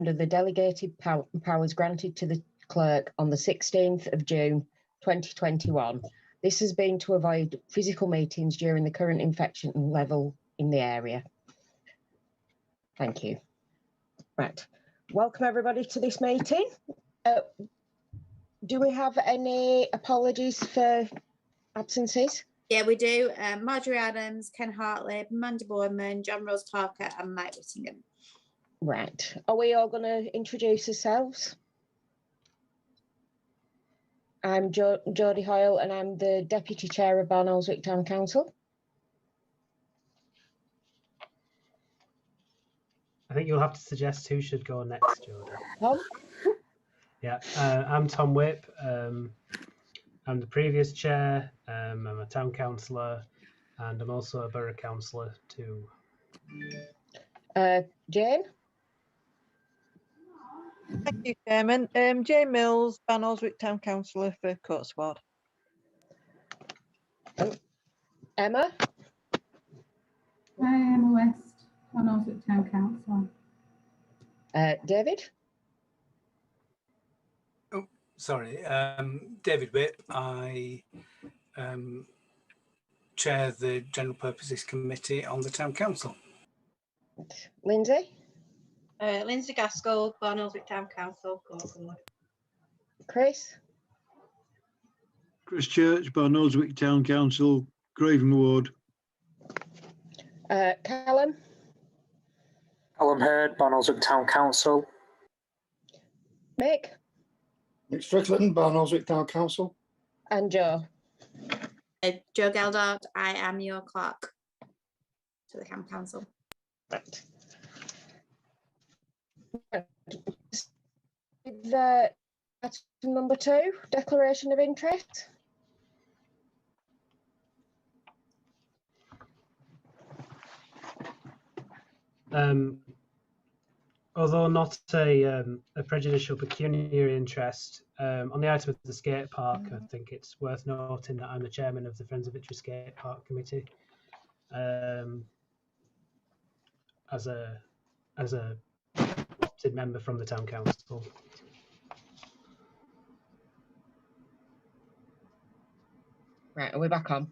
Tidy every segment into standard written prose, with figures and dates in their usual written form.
under the delegated powers granted to the clerk on the 16th of June 2021. This has been to avoid physical meetings during the current infection level in the area. Thank you. Right. Welcome everybody to this meeting. Do we have any apologies for absences? Yeah, we do. Marjorie Adams, Ken Hartley, Mandy Boyman, John Rose Parker and Mike Whittingham. Right. Are we all going to introduce ourselves? I'm Jodie Hoyle and I'm the Deputy Chair of Barnoldswick Town Council. I think you'll have to suggest who should go next, Jodie. Tom? Yeah, I'm Tom Whip. I'm the previous chair. I'm a town councillor and I'm also a borough councillor too. Jane? Thank you, Chairman. Jane Mills, Barnoldswick Town Councillor for Cotswold. Emma? Hi, Emma West, Barnoldswick Town Council. David? Oh, sorry, David Whip. I chair the General Purposes Committee on the Town Council. Lindsay? Lindsay Gaskell, Barnoldswick Town Council, Cotswold. Chris? Chris Church, Barnoldswick Town Council, Craven Ward. Callum? Callum Hurd, Barnoldswick Town Council. Mick? Mick Strickland, Barnoldswick Town Council. And Joe? Joe Geldart, I am your clerk to the Town Council. Right. The item number 2, declaration of interest. Although not a prejudicial pecuniary interest, on the item of the skate park, I think it's worth noting that I'm the chairman of the Friends of Victory Skate Park Committee. As a elected member from the town council. Right, are we back on?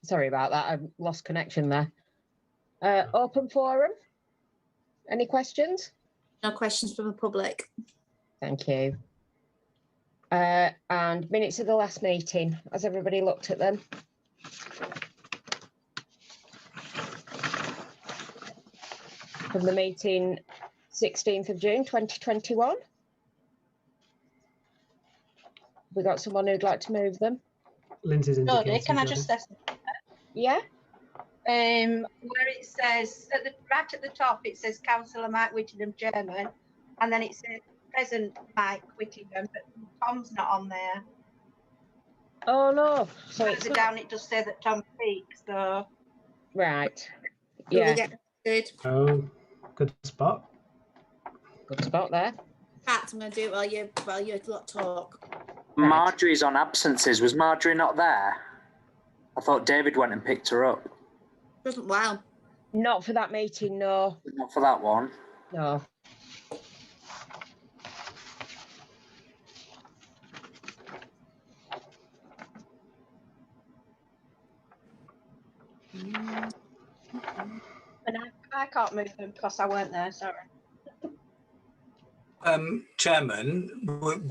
Sorry about that, I've lost connection there. Open forum. Any questions? No questions from the public. Thank you. And minutes of the last meeting. Has everybody looked at them? From the meeting 16th of June 2021. We got someone who'd like to move them. Lindsay's indicating. Can I just say something? Yeah. Where it says right at the top, it says Councillor Mike Whittingham Chairman, and then it says Present Mike Whittingham, but Tom's not on there. Oh no! So it's further down, it does say that Tom speaks. So right. Yeah. Good. Oh, good spot. Good spot there. In fact, I'm going to do it while you lot talk. Right. Marjorie's on absences. Was Marjorie not there? I thought David went and picked her up. Wow. Not for that meeting, no. Not for that one. No. and I can't move them because I weren't there. Sorry. Chairman,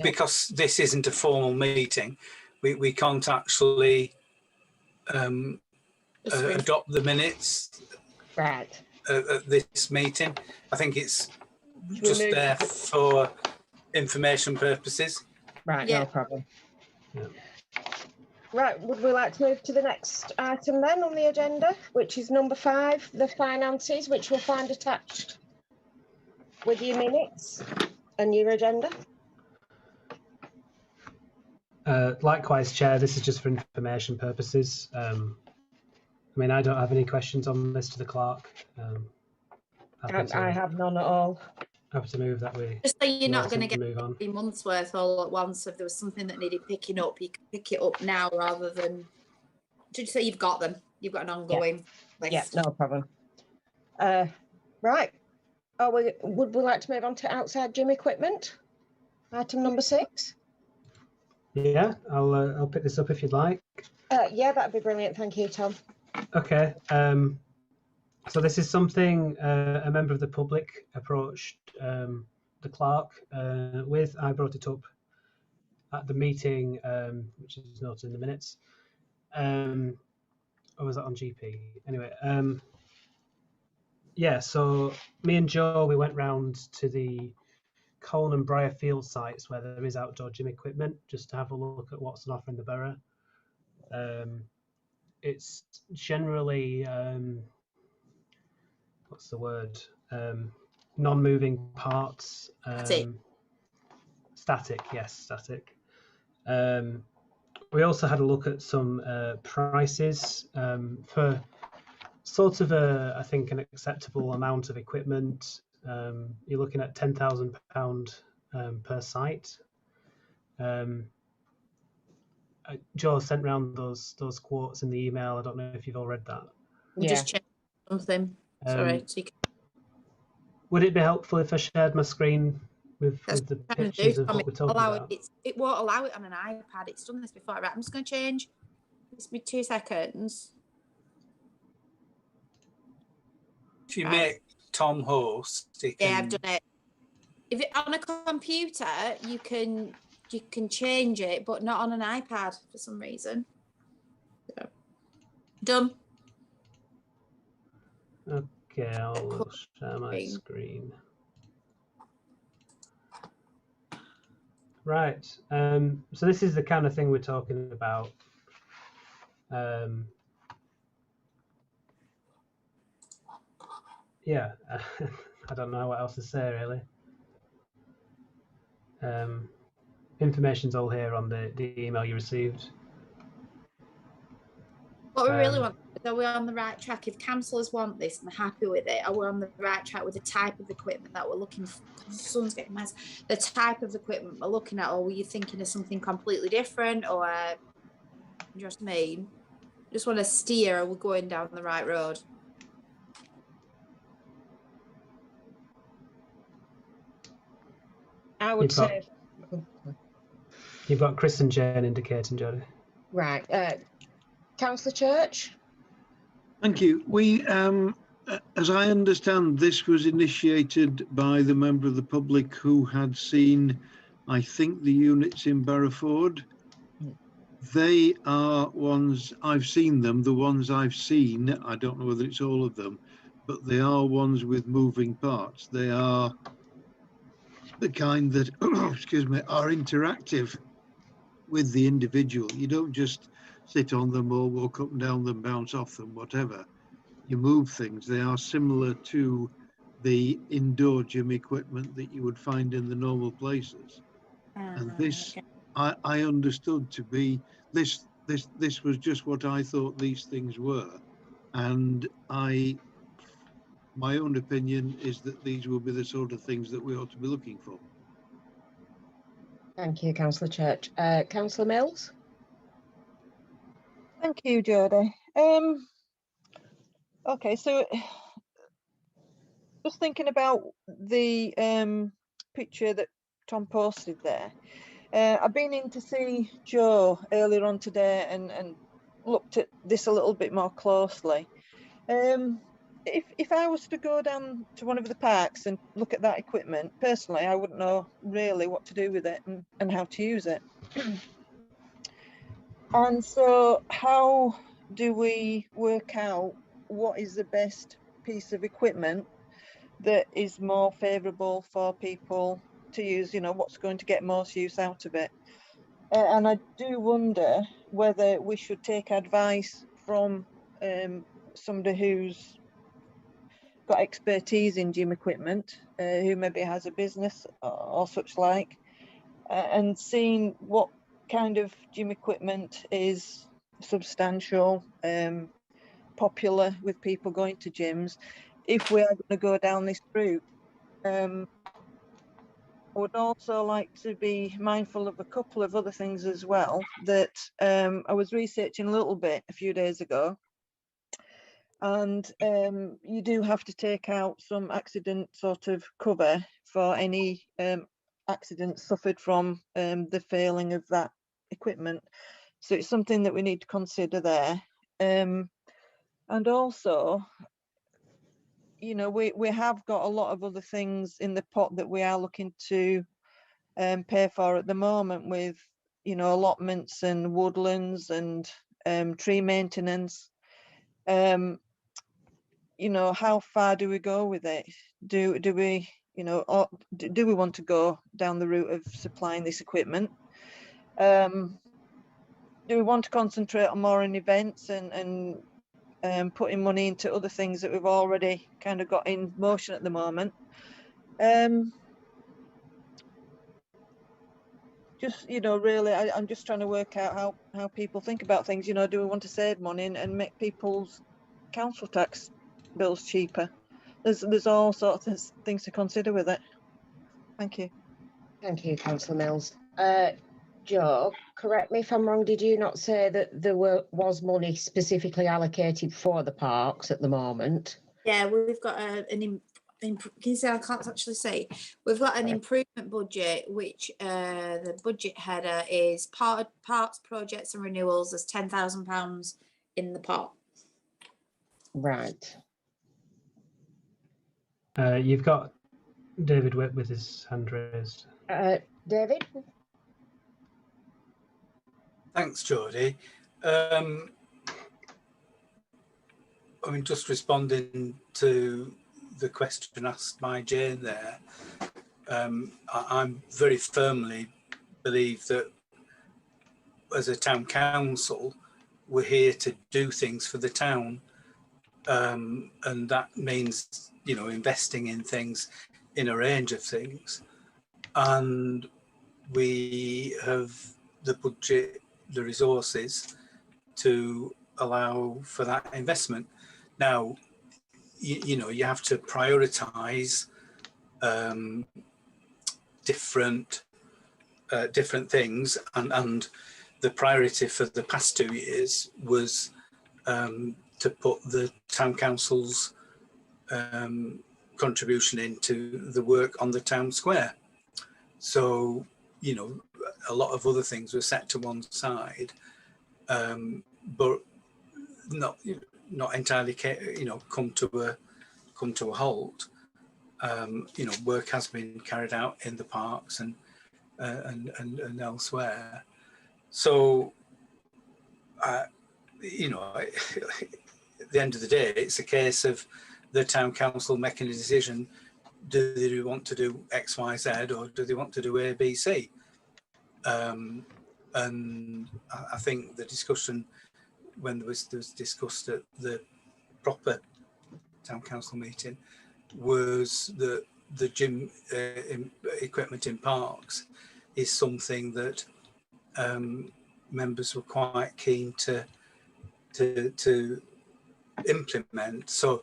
because this isn't a formal meeting, we can't actually adopt the minutes right at this meeting. I think it's just there for information purposes. Right, yeah. No problem. Yeah. Right, would we like to move to the next item then on the agenda, which is number 5, the finances, which you'll find attached with your minutes and your agenda. Likewise, Chair, this is just for information purposes. I mean, I don't have any questions on this to the clerk. I have none at all. Happy to move that way. Just so you're not going to get move on. 3 months worth all at once. If there was something that needed picking up, you can pick it up now rather than just say you've got them. You've got an ongoing list. Yeah, no problem. Right. Would we like to move on to outside gym equipment? Item number 6. Yeah, I'll pick this up if you'd like. Yeah, that'd be brilliant. Thank you, Tom. Okay. So this is something a member of the public approached the clerk with. I brought it up at the meeting, which is noted in the minutes. Or was that on GP? Anyway, yeah, so me and Joe, we went round to the Colne and Briarfield sites where there is outdoor gym equipment, just to have a look at what's on offer in the borough. It's generally, what's the word? Non-moving parts. Static, yes, static. We also had a look at some prices for sort of I think an acceptable amount of equipment. You're looking at £10,000 per site. Joe sent round those quotes in the email. I don't know if you've all read that. We just checked something. Sorry. Would it be helpful if I shared my screen with the pictures of what we're talking about? It won't allow it on an iPad. It's done this before. Right, I'm just going to change. Just be 2 seconds. If you make Tom host, yeah, I've done it. If it on a computer, you can change it, but not on an iPad for some reason. So, done. Okay, I'll share my screen. Right. So this is the kind of thing we're talking about. Yeah, I don't know what else to say really. Information's all here on the email you received. What we really want, are we on the right track? If councillors want this and they're happy with it, are we on the right track with the type of equipment that we're looking for? Someone's getting mess. The type of equipment we're looking at, or were you thinking of something completely different, or you know what I mean? Just want to steer, are we going down the right road? I would say you've got Chris and Jane indicating, Jodie. Right. Councillor Church. Thank you. We, as I understand, this was initiated by the member of the public who had seen, I think, the units in Barrowford. They are ones, I've seen them, the ones I've seen, I don't know whether it's all of them, but they are ones with moving parts. They are the kind that, excuse me, are interactive with the individual. You don't just sit on them or walk up and down them, bounce off them, whatever. You move things. They are similar to the indoor gym equipment that you would find in the normal places. And this, okay. I understood to be, this was just what I thought these things were. And my own opinion is that these will be the sort of things that we ought to be looking for. Thank you, Councillor Church. Councillor Mills. Thank you, Jodie. Okay, so just thinking about the picture that Tom posted there. I've been in to see Joe earlier on today and looked at this a little bit more closely. If I was to go down to one of the parks and look at that equipment, personally, I wouldn't know really what to do with it and how to use it. And so how do we work out what is the best piece of equipment that is more favourable for people to use, you know, what's going to get most use out of it? And I do wonder whether we should take advice from somebody who's got expertise in gym equipment, who maybe has a business or such like, and seeing what kind of gym equipment is substantial, popular with people going to gyms, if we are going to go down this route. I would also like to be mindful of a couple of other things as well that I was researching a little bit a few days ago. And you do have to take out some accident sort of cover for any accidents suffered from the failing of that equipment. So it's something that we need to consider there. And also, you know, we have got a lot of other things in the pot that we are looking to pay for at the moment, with, you know, allotments and woodlands and tree maintenance. You know, how far do we go with it? Do we, you know, or do we want to go down the route of supplying this equipment? Do we want to concentrate on more on events and putting money into other things that we've already kind of got in motion at the moment? Just, you know, really, I'm just trying to work out how people think about things. You know, do we want to save money and make people's council tax bills cheaper? There's all sorts of things to consider with it. Thank you. Thank you, Councillor Mills. Joe, correct me if I'm wrong, did you not say that there was money specifically allocated for the parks at the moment? Yeah, we've got can you say, I can't actually say. We've got an improvement budget, which the budget header is parks, projects and renewals. There's £10,000 in the pot. Right. You've got David Whip with his hand raised. David? Thanks, Jodie. I mean, just responding to the question asked by Jane there, I'm very firmly believe that as a town council, we're here to do things for the town. And that means, you know, investing in things, in a range of things. And we have the budget, the resources to allow for that investment. Now, you know, you have to prioritise different things, and the priority for the past 2 years was to put the town council's contribution into the work on the town square. So, you know, a lot of other things were set to one side, but not entirely, you know, come to a halt. You know, work has been carried out in the parks and elsewhere. So, you know, at the end of the day, it's a case of the town council making a decision. Do they want to do X, Y, Z, or do they want to do A, B, C? And I think the discussion, when there was discussed at the proper town council meeting, was that the gym equipment in parks is something that members were quite keen to implement. So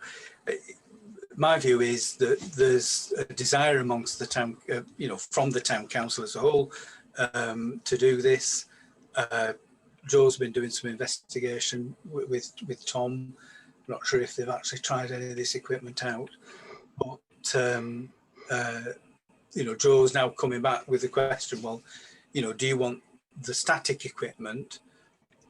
my view is that there's a desire amongst the town, you know, from the town council as a whole, to do this. Joe's been doing some investigation with Tom. I'm not sure if they've actually tried any of this equipment out, but you know, Joe's now coming back with the question, well, you know, do you want the static equipment,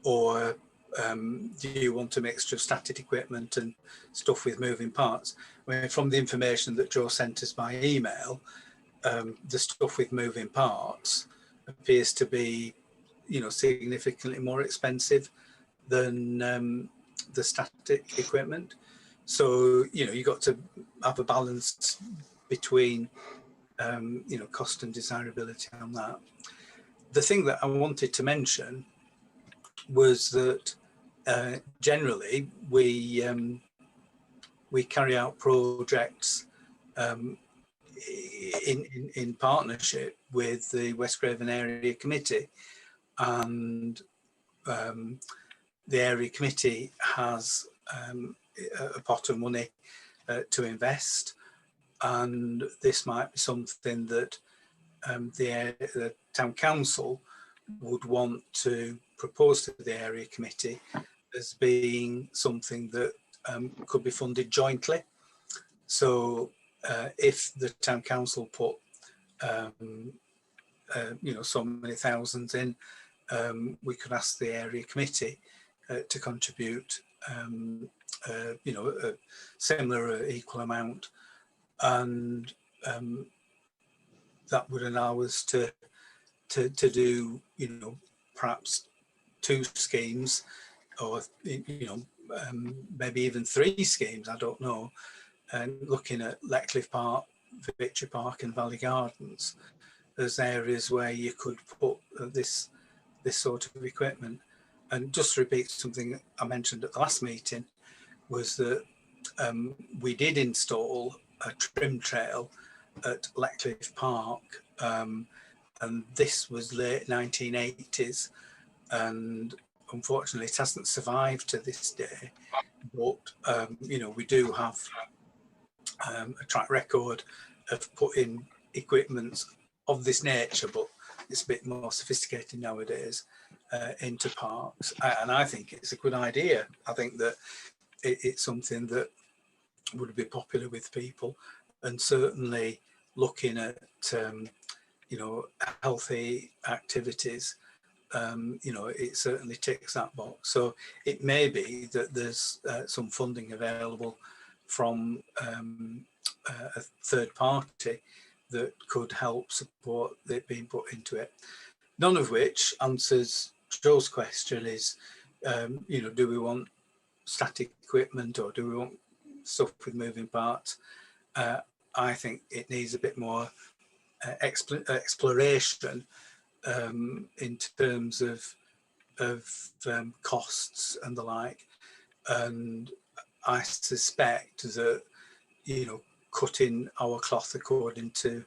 or do you want a mixture of static equipment and stuff with moving parts? I mean, from the information that Joe sent us by email, the stuff with moving parts appears to be, you know, significantly more expensive than the static equipment. So, you know, you've got to have a balance between, you know, cost and desirability on that. The thing that I wanted to mention was that generally we carry out projects in partnership with the West Craven Area Committee, and the Area Committee has a pot of money to invest, and this might be something that the Town Council would want to propose to the Area Committee as being something that could be funded jointly. So if the town council put you know, so many thousands in, we could ask the area committee to contribute you know, a similar or equal amount, and that would allow us to do, you know, perhaps 2 schemes, or you know, maybe even 3 schemes, I don't know, and looking at Letcliffe Park, Victory Park and Valley Gardens as areas where you could put this sort of equipment. And just to repeat something I mentioned at the last meeting, was that we did install a trim trail at Letcliffe Park, and this was late 1980s, and unfortunately it hasn't survived to this day. But you know, we do have a track record of putting equipment of this nature, but it's a bit more sophisticated nowadays, into parks, and I think it's a good idea. I think that it's something that would be popular with people, and certainly looking at you know, healthy activities, you know, it certainly ticks that box. So it may be that there's some funding available from a third party that could help support it being put into it. None of which answers Joe's question is, you know, do we want static equipment or do we want stuff with moving parts? I think it needs a bit more exploration in terms of costs and the like. And I suspect that, you know, cutting our cloth according to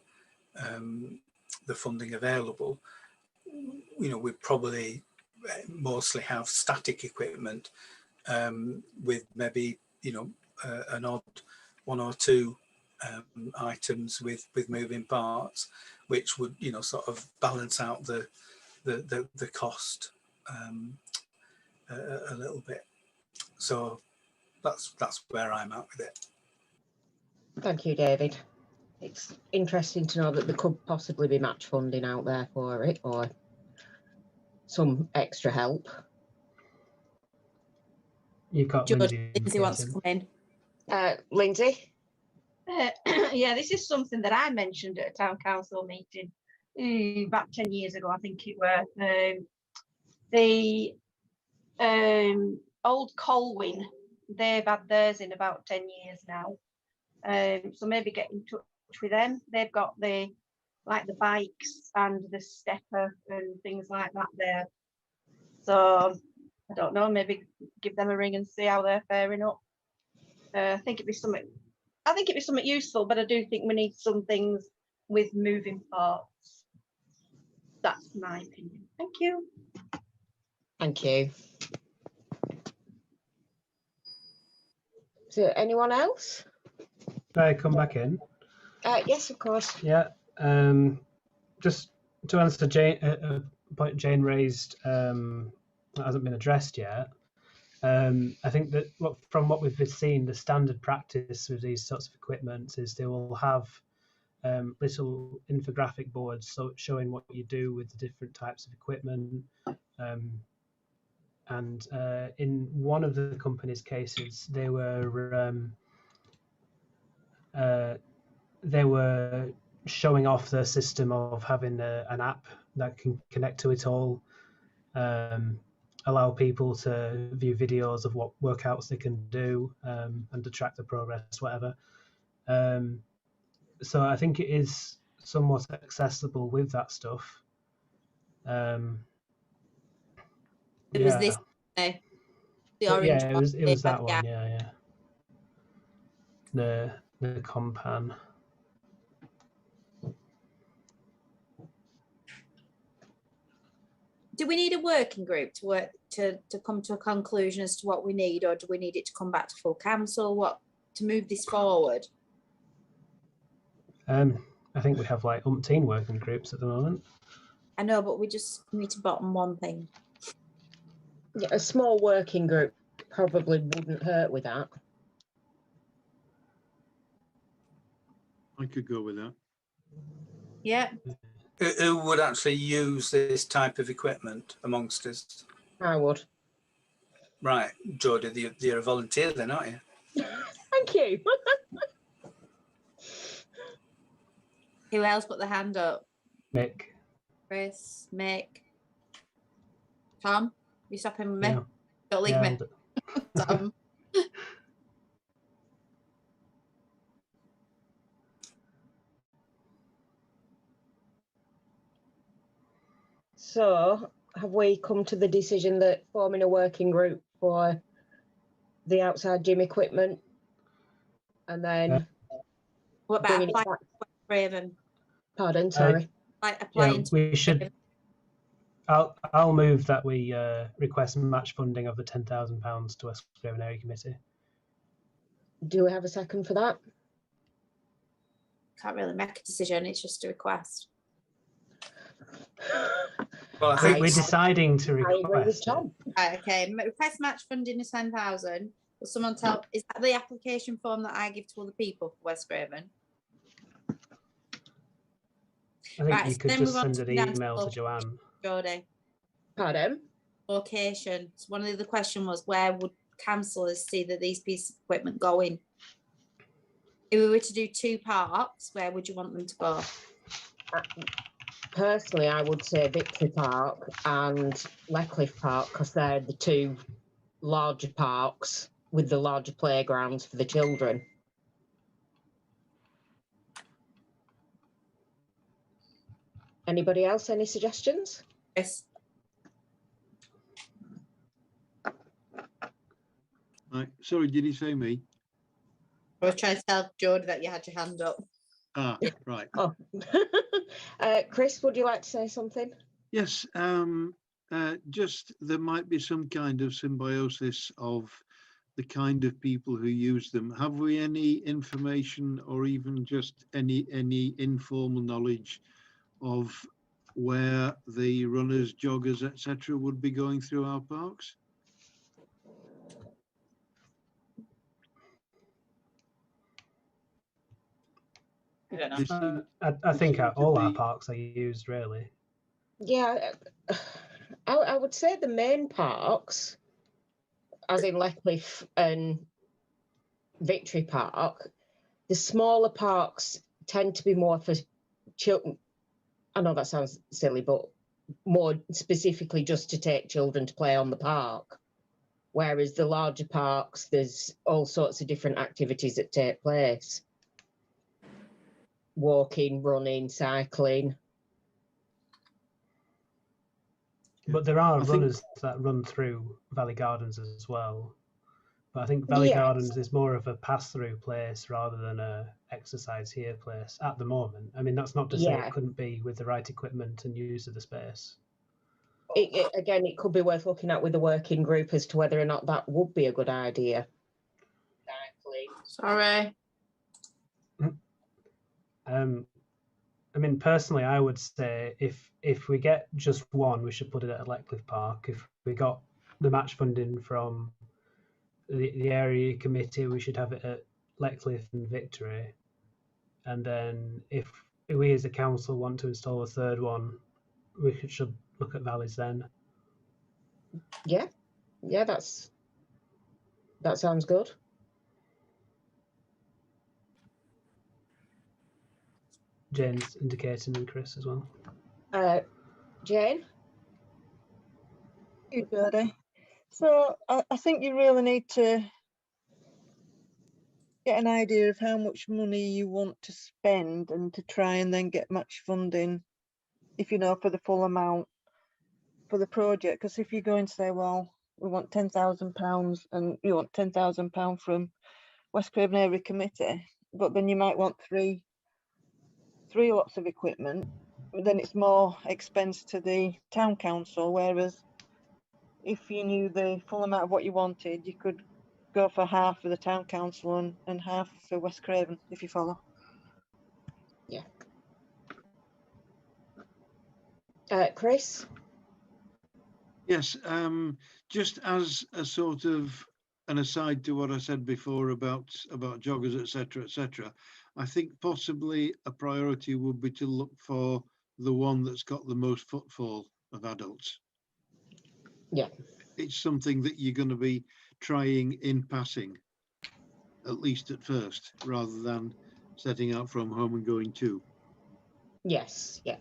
the funding available, you know, we probably mostly have static equipment with maybe, you know, an odd 1 or 2 items with moving parts, which would, you know, sort of balance out the cost a little bit. So that's where I'm at with it. Thank you, David. It's interesting to know that there could possibly be match funding out there for it, or some extra help. You've got George, Lindsay. Lindsay wants to come in. Lindsay? Yeah, this is something that I mentioned at a town council meeting about 10 years ago, I think it were. The old Colwyn, they've had theirs in about 10 years now. So maybe get in touch with them. They've got the bikes and the stepper and things like that there. So I don't know, maybe give them a ring and see how they're faring up. I think it'd be something useful, but I do think we need some things with moving parts. That's my opinion. Thank you. Thank you. Is there anyone else? Can I come back in? Yes, of course. Yeah. Just to answer Jane, a point Jane raised that hasn't been addressed yet. I think that from what we've seen, the standard practice with these sorts of equipment is they will have little infographic boards showing what you do with the different types of equipment. And in one of the company's cases, they were showing off their system of having an app that can connect to it all, allow people to view videos of what workouts they can do, and to track the progress, whatever. So I think it is somewhat accessible with that stuff. It was this, the orange. Yeah, it was that one. Yeah. The compan. Do we need a working group to work to come to a conclusion as to what we need, or do we need it to come back to full council? What to move this forward? I think we have like umpteen working groups at the moment. I know, but we just need to bottom one thing. Yeah, a small working group probably wouldn't hurt with that. I could go with that. Yeah. Who would actually use this type of equipment amongst us? I would. Right, Jodie, you're a volunteer then, aren't you? Thank you. Who else put their hand up? Mick. Chris, Mick, Tom. You stopping with me? Yeah. Don't leave Yeah, me. Tom. So, have we come to the decision that forming a working group for the outside gym equipment, and then What about bringing it applying back? to Raven? Pardon, sorry. Like Yeah, applying to we should. I'll move that we request match funding of the £10,000 to West Craven Area Committee. Do we have a second for that? Can't really make a decision. It's just a request. Well, I think We're deciding to I agree with request it. Tom. Right, okay. Request match funding of 10,000. Will someone tell? Is that the application form that I give to other people for West Craven? I think Right, you so could then just we want send to an go down to email to Joanne. Jodie. Pardon? Location. So one of the question was, where would councillors see that these pieces of equipment go in? If we were to do 2 parks, where would you want them to go? Personally, I would say Victory Park and Leckliffe Park, because they're the 2 larger parks with the larger playgrounds for the children. Anybody else? Any suggestions? Yes. Right. Sorry, did he say me? I was trying to tell Jodie that you had your hand up. Ah, right. Oh, Chris, would you like to say something? Yes, just there might be some kind of symbiosis of the kind of people who use them. Have we any information or even just any informal knowledge of where the runners, joggers, etc. would be going through our parks? I don't know. I think all our parks are used, really. Yeah, I would say the main parks, as in Leckliffe and Victory Park, the smaller parks tend to be more for children. I know that sounds silly, but more specifically just to take children to play on the park. Whereas the larger parks, there's all sorts of different activities that take place. Walking, running, cycling. But there are runners that run through Valley Gardens as well. But I think Valley Gardens is more of a pass-through place rather than a exercise here place at the moment. I mean, that's not to say it couldn't be with the right equipment and use of the space. Again, it could be worth looking at with the working group as to whether or not that would be a good idea. Sorry. I mean, personally, I would say if we get just one, we should put it at Leckliffe Park. If we got the match funding from the area committee, we should have it at Leckliffe and Victory. And then if we as a council want to install a third one, we should look at Valleys then. Yeah, that sounds good. Jane's indicating, and Chris as well. Jane? Thank you, Jodie. So I think you really need to get an idea of how much money you want to spend and to try and then get match funding, if you know, for the full amount for the project. Because if you go and say, well, we want £10,000 and you want £10,000 from West Craven Area Committee, but then you might want three lots of equipment, then it's more expense to the town council. Whereas if you knew the full amount of what you wanted, you could go for half for the town council and half for West Craven, if you follow. Yeah. Chris? Yes, just as a sort of an aside to what I said before about joggers, etc., etc. I think possibly a priority would be to look for the one that's got the most footfall of adults. Yeah. It's something that you're going to be trying in passing, at least at first, rather than setting out from home and going to. Yes, yeah.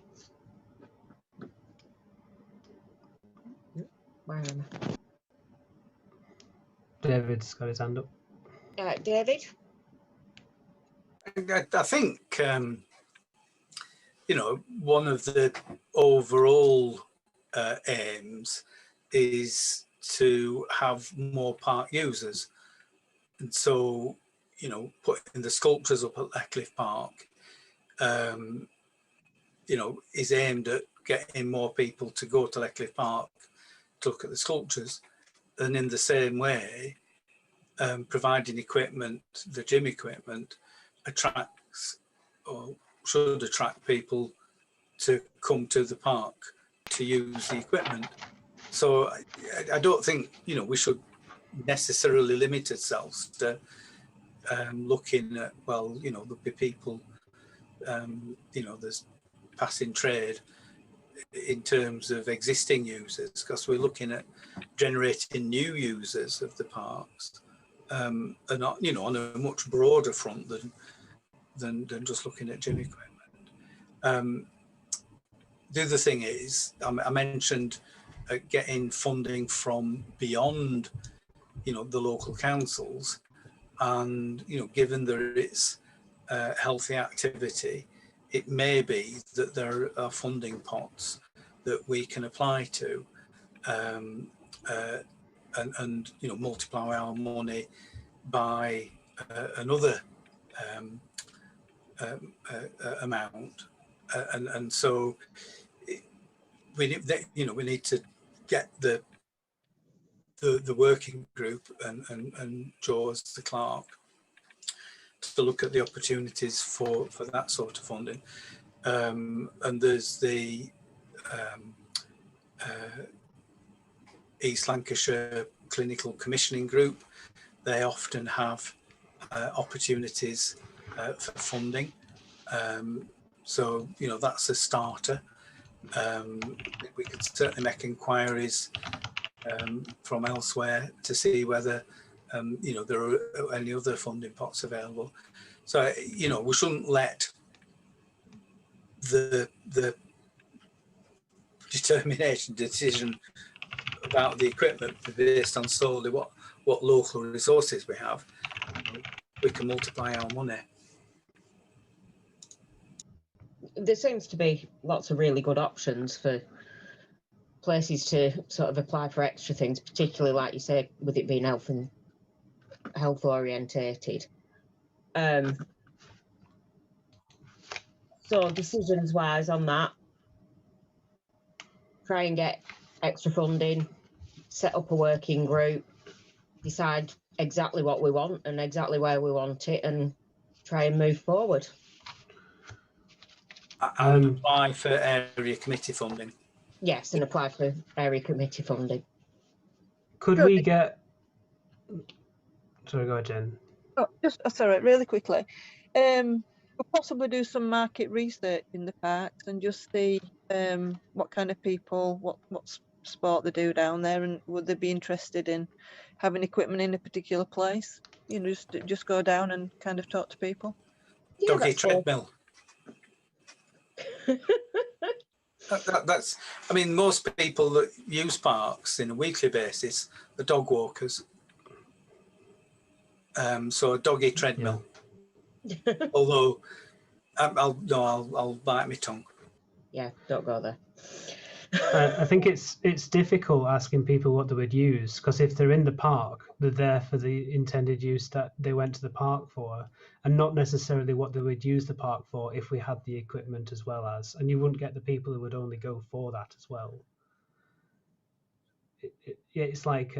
Where am David's got his hand up. David? I think, you know, one of the overall aims is to have more park users. And so, you know, putting the sculptures up at Leckliffe Park, you know, is aimed at getting more people to go to Leckliffe Park to look at the sculptures. And in the same way, providing equipment, the gym equipment, attracts or should attract people to come to the park to use the equipment. So I don't think, you know, we should necessarily limit ourselves to looking at, well, you know, there'll be people, you know, there's passing trade in terms of existing users, because we're looking at generating new users of the parks, and not, you know, on a much broader front than just looking at gym equipment. The other thing is, I mentioned getting funding from beyond, you know, the local councils, and, you know, given that it's healthy activity, it may be that there are funding pots that we can apply to, and you know, multiply our money by another amount, and so we, you know, we need to get the working group and Jaws, the clerk, to look at the opportunities for that sort of funding. And there's the East Lancashire Clinical Commissioning Group. They often have opportunities for funding. So, you know, that's a starter. We could certainly make inquiries from elsewhere to see whether, you know, there are any other funding pots available. So, you know, we shouldn't let the decision about the equipment be based on solely what local resources we have. We can multiply our money. There seems to be lots of really good options for places to sort of apply for extra things, particularly, like you say, with it being health orientated. So decisions wise on that, try and get extra funding, set up a working group, decide exactly what we want and exactly where we want it, and try and move forward. And apply for area committee funding. Yes, and apply for area committee funding. Could we get... Sorry, go ahead, Jen. Oh, just sorry, really quickly. We'll possibly do some market research in the parks and just see what kind of people, what sport they do down there, and would they be interested in having equipment in a particular place? You know, just go down and kind of talk to people. Yeah, Doggy treadmill. That's, I mean, most people that use parks in a weekly basis are dog walkers. So a doggy treadmill. Yeah. Although I'll bite my tongue. Yeah, don't go there. I think it's difficult asking people what they would use, because if they're in the park, they're there for the intended use that they went to the park for, and not necessarily what they would use the park for if we had the equipment as well as, and you wouldn't get the people who would only go for that as well. It's like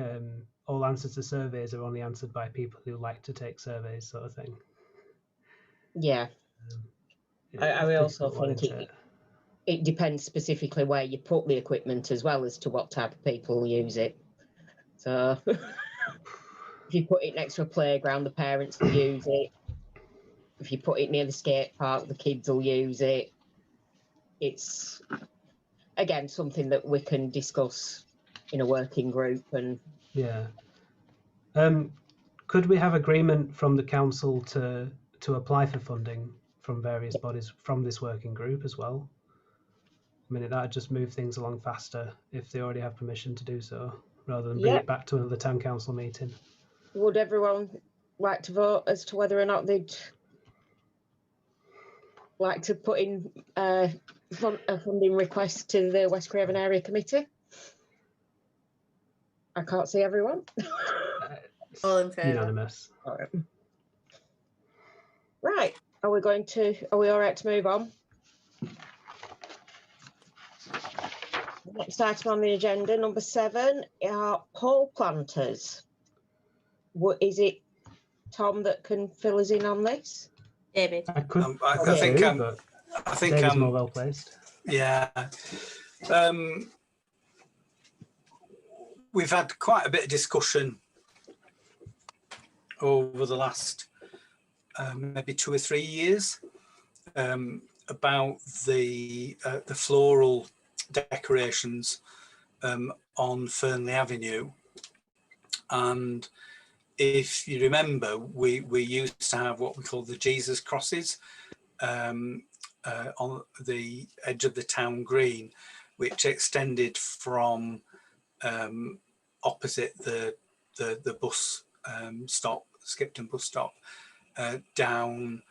all answers to surveys are only answered by people who like to take surveys, sort of thing. Yeah. I also think it depends specifically where you put the equipment as well as to what type of people use it. So if you put it next to a playground, the parents will use it. if you put it near the skate park, the kids will use it. It's, again, something that we can discuss in a working group. And yeah. Could we have agreement from the council to apply for funding from various bodies from this working group as well? I mean, that'd just move things along faster if they already have permission to do so, rather than bring it back to another town council meeting. Would everyone like to vote as to whether or not they'd like to put in a funding request to the West Craven Area Committee? I can't see everyone. All in favour? Unanimous. Right. Are we all right to move on? Next item on the agenda, number 7, are pole planters. Is it Tom that can fill us in on this? David. I think David's more well placed. Yeah. We've had quite a bit of discussion over the last maybe 2 or 3 years about the floral decorations on Fernley Avenue. And if you remember, we used to have what we call the Jesus crosses on the edge of the town green, which extended from opposite the bus stop, Skipton bus stop, down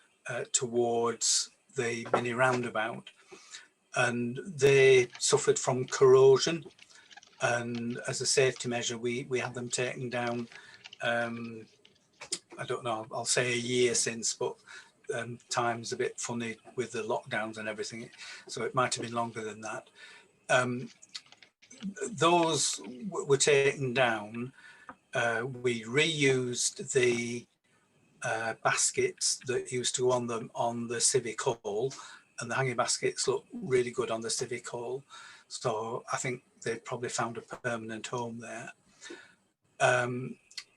towards the mini roundabout, and they suffered from corrosion, and as a safety measure we had them taken down. I don't know, I'll say a year since, but time's a bit funny with the lockdowns and everything, so it might have been longer than that. Those were taken down. We reused the baskets that used to go on the Civic Hall, and the hanging baskets look really good on the Civic Hall. So I think they've probably found a permanent home there.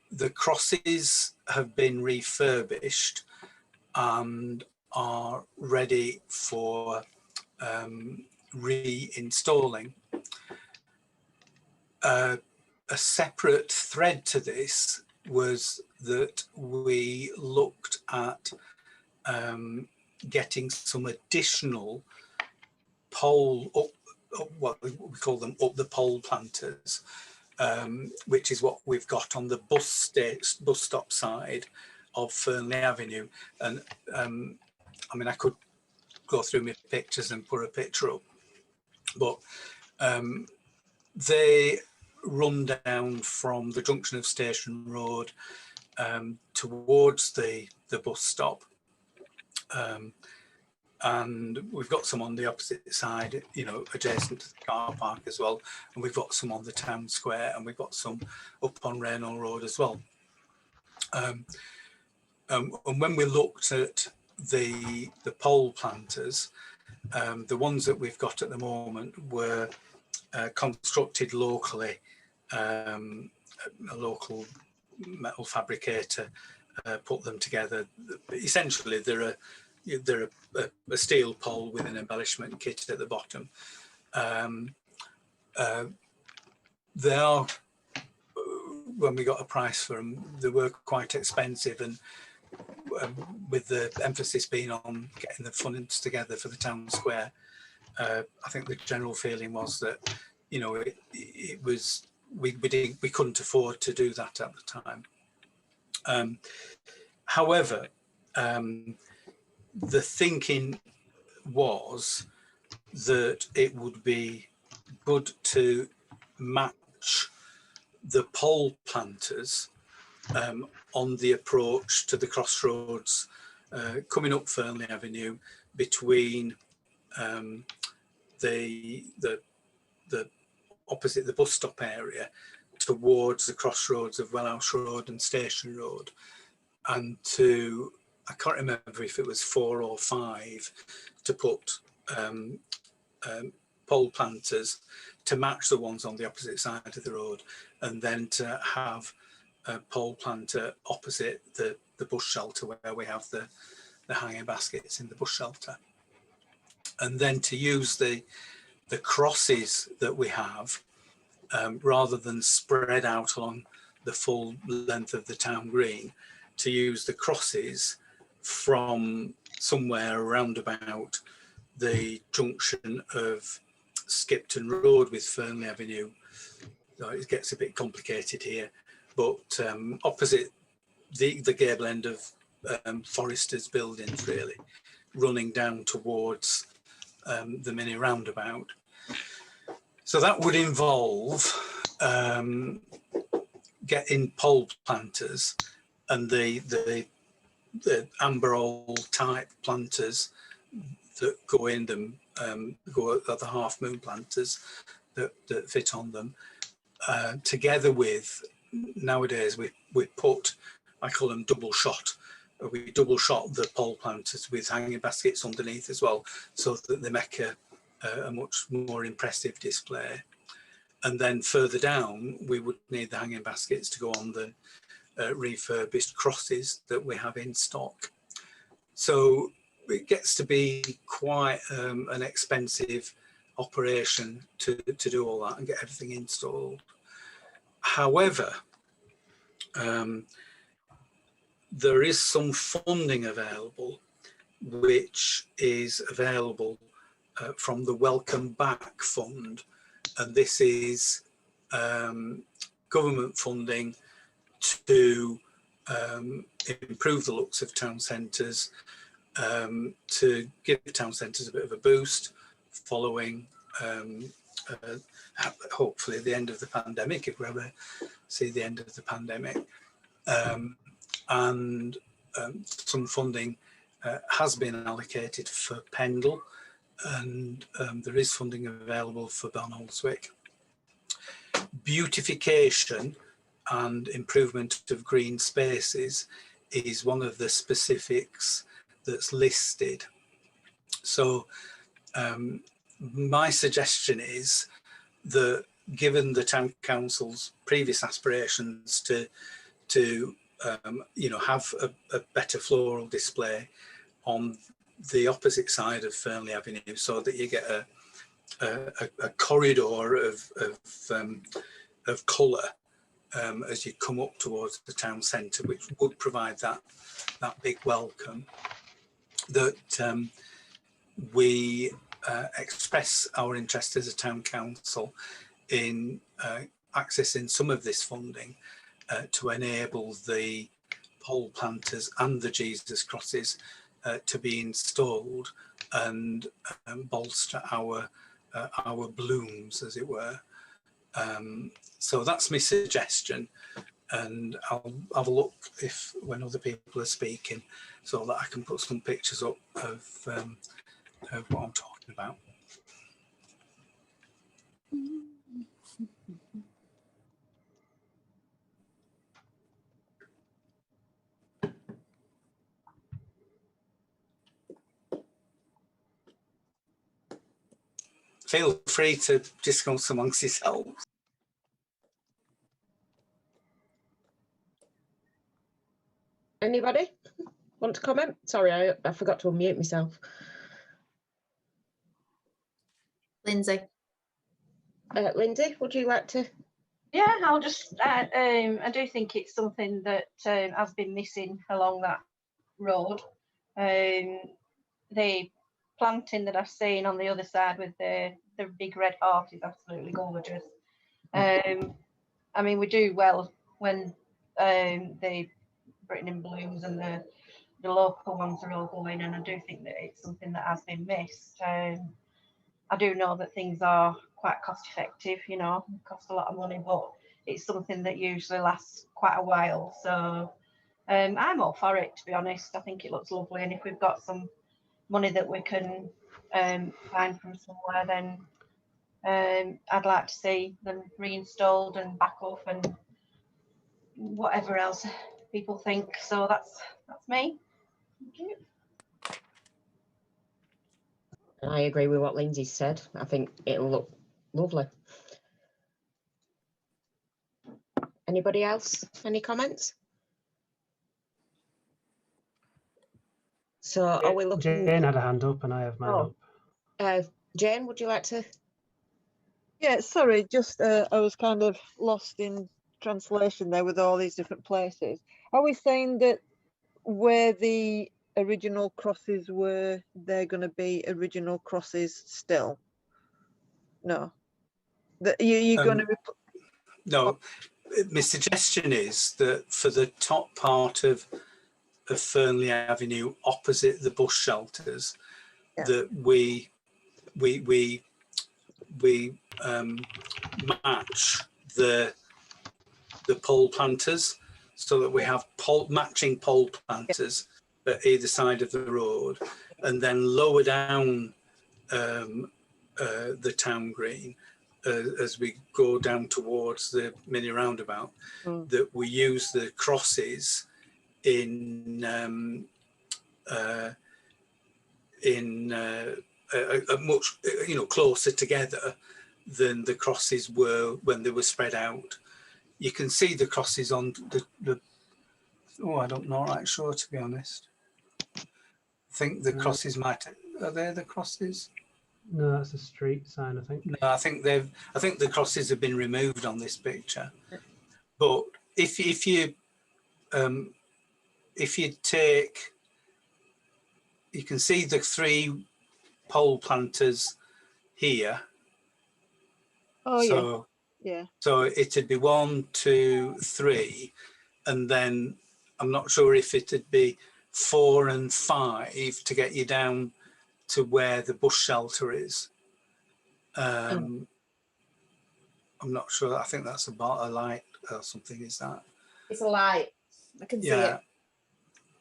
The crosses have been refurbished and are ready for reinstalling. A separate thread to this was that we looked at getting some additional pole what we call them up the pole planters, which is what we've got on the bus stop side of Fernley Avenue. And I mean, I could go through my pictures and put a picture up, but they run down from the junction of Station Road towards the bus stop, and we've got some on the opposite side, you know, adjacent to the car park as well, and we've got some on the town square, and we've got some up on Raynell Road as well. And when we looked at the pole planters, the ones that we've got at the moment were constructed locally. A local metal fabricator put them together. Essentially, they're a steel pole with an embellishment kit at the bottom. They are, when we got a price for them, they were quite expensive, and with the emphasis being on getting the funds together for the town square, I think the general feeling was that, you know, it was we couldn't afford to do that at the time. However, the thinking was that it would be good to match the pole planters on the approach to the crossroads coming up Fernley Avenue between the opposite the bus stop area towards the crossroads of Wellhouse Road and Station Road, and to, I can't remember if it was 4 or 5, to put pole planters to match the ones on the opposite side of the road, and then to have a pole planter opposite the bus shelter where we have the the hanging baskets in the bush shelter. And then to use the crosses that we have, rather than spread out along the full length of the town green, to use the crosses from somewhere around about the junction of Skipton Road with Fernley Avenue. So it gets a bit complicated here, but opposite the gable end of Foresters buildings, really, running down towards the mini roundabout. So that would involve getting pole planters and the amberol type planters that go in them, go at the half moon planters that fit on them, together with, nowadays we put, I call them double shot. We double shot the pole planters with hanging baskets underneath as well, so that they make a much more impressive display. And then further down, we would need the hanging baskets to go on the refurbished crosses that we have in stock. So it gets to be quite an expensive operation to do all that and get everything installed. However, there is some funding available, which is available from the Welcome Back Fund. And this is government funding to improve the looks of town centres, to give town centres a bit of a boost following hopefully the end of the pandemic, if we ever see the end of the pandemic. And some funding has been allocated for Pendle, and there is funding available for Barnoldswick. Beautification and improvement of green spaces is one of the specifics that's listed. So my suggestion is that, given the town council's previous aspirations to you know, have a better floral display on the opposite side of Fernley Avenue, so that you get a corridor of colour as you come up towards the town centre, which would provide that big welcome, that we express our interest as a town council in accessing some of this funding to enable the pole planters and the Jesus crosses to be installed and bolster our blooms, as it were. So that's my suggestion, and I'll have a look if when other people are speaking, so that I can put some pictures up of what I'm talking about. Feel free to discuss amongst yourselves. Anybody want to comment? Sorry, I forgot to unmute myself. Lindsay. Lindsay, would you like to? Yeah, I'll just, I do think it's something that has been missing along that road. The planting that I've seen on the other side with the big red heart is absolutely gorgeous. I mean, we do well when the Britain in Blooms and the local ones are all going, and I do think that it's something that has been missed. I do know that things are quite cost effective, you know, cost a lot of money, but it's something that usually lasts quite a while. So I'm all for it, to be honest. I think it looks lovely, and if we've got some money that we can find from somewhere, then I'd like to see them reinstalled and back up and whatever else people think. So that's me. Thank you. I agree with what Lindsay said. I think it'll look lovely. Anybody else? Any comments? So are we looking? Jane had a hand up and I have mine up. Jane, would you like to? Yeah, sorry, just I was kind of lost in translation there with all these different places. Are we saying that where the original crosses were, they're going to be original crosses still? No. You're going to... No, my suggestion is that for the top part of Fernley Avenue, opposite the bus shelters, Yeah. that we match the pole planters, so that we have matching pole planters at either side of the road, and then lower down the town green as we go down towards the mini roundabout, that we use the crosses in much closer together than the crosses were when they were spread out. You can see the crosses on the I don't know, right sure, to be honest. I think the crosses are they the crosses? No, that's a street sign, I think. No, I think the crosses have been removed on this picture. But if you take, you can see the 3 pole planters here. Oh, so, yeah. So it'd be 1, 2, 3, and then I'm not sure if it'd be 4 and 5 to get you down to where the bus shelter is. I'm not sure. I think that's about a light or something. Is that? It's a light. I can see it.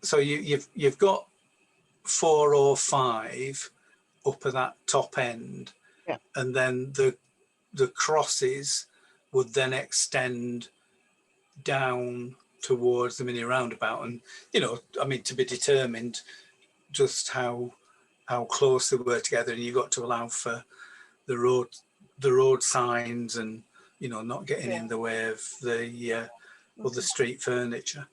So you've got 4 or 5 up at that top end, and then the crosses would then extend down towards the mini roundabout, and I mean, to be determined just how close they were together, and you got to allow for the road signs and not getting in the way of the other street furniture.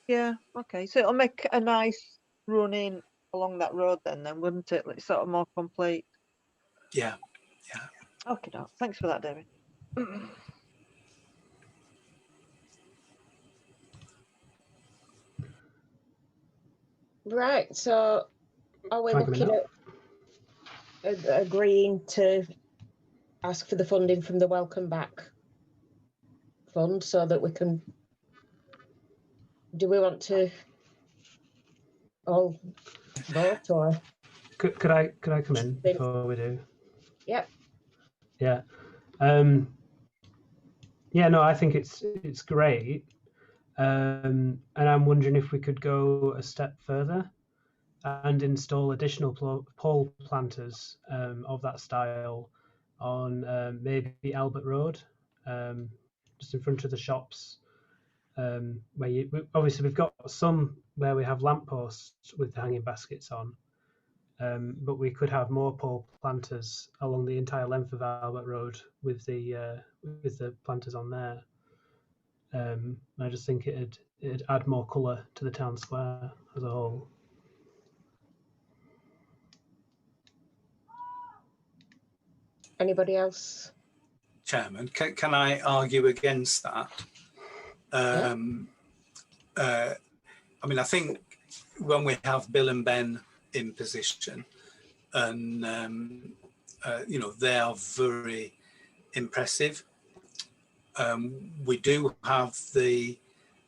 Yeah, okay, so it'll make a nice run in along that road then, wouldn't it? Like, sort of more complete. Yeah. Okay, no, thanks for that, David. Right, so are we looking at agreeing to ask for the funding from the Welcome Back Fund so that we can, do we want to all vote, or? Could I come in before we do? Yep. Yeah. Yeah, no, I think it's great. And I'm wondering if we could go a step further and install additional pole planters of that style on maybe Albert Road, just in front of the shops, where obviously we've got some where we have lampposts with the hanging baskets on, but we could have more pole planters along the entire length of Albert Road with the planters on there. I just think it'd add more colour to the town square as a whole. Anybody else? Chairman, can I argue against that? I mean, I think when we have Bill and Ben in position, and they are very impressive. We do have the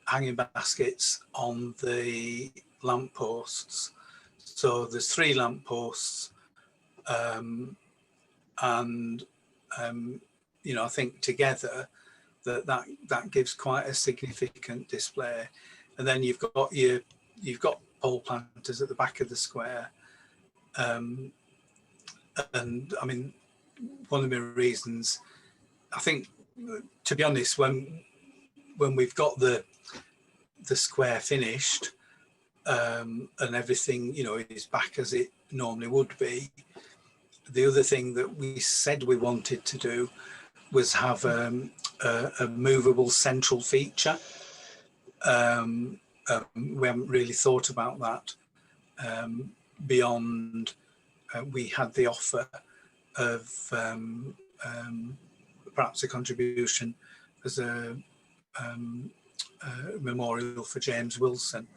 hanging baskets on the lampposts, so there's 3 lampposts, and I think together that gives quite a significant display. And then you've got pole planters at the back of the square, and I mean, one of the reasons, I think, to be honest, when we've got the square finished, and everything is back as it normally would be, the other thing that we said we wanted to do was have a movable central feature. We haven't really thought about that, beyond. We had the offer of perhaps a contribution as a memorial for James Wilson,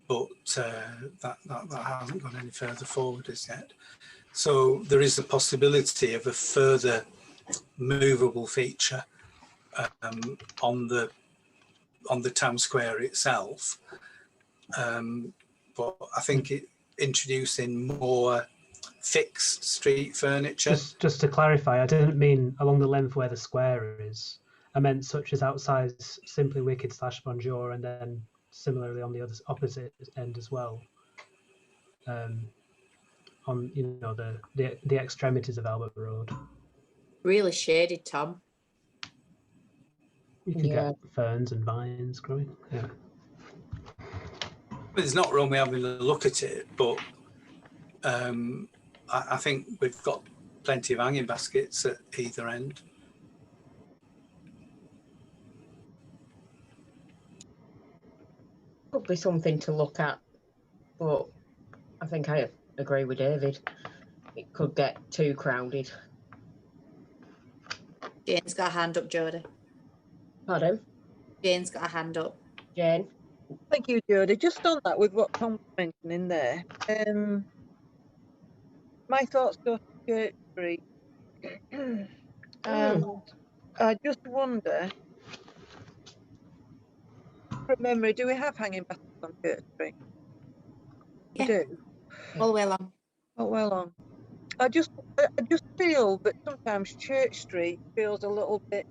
but that hasn't gone any further forward as yet. So there is a possibility of a further movable feature on the town square itself, but I think introducing more fixed street furniture. Just to clarify, I didn't mean along the length where the square is. I meant such as outside Simply Wicked / Bonjour, and then similarly on the other opposite end as well. On the extremities of Albert Road. Really shaded, Tom. You can get ferns and vines growing. Yeah. It's not wrong with having a look at it, but I think we've got plenty of hanging baskets at either end. Could be something to look at, but I think I agree with David. It could get too crowded. Jane's got a hand up, Jodie. Pardon? Jane's got a hand up. Jane? Thank you, Jodie. Just on that, with what Tom was mentioning there, my thoughts go to Church Street. And I just wonder, from memory, do we have hanging baskets on Church Street? Yeah. We do. All the way along. Oh, well on. I just feel that sometimes Church Street feels a little bit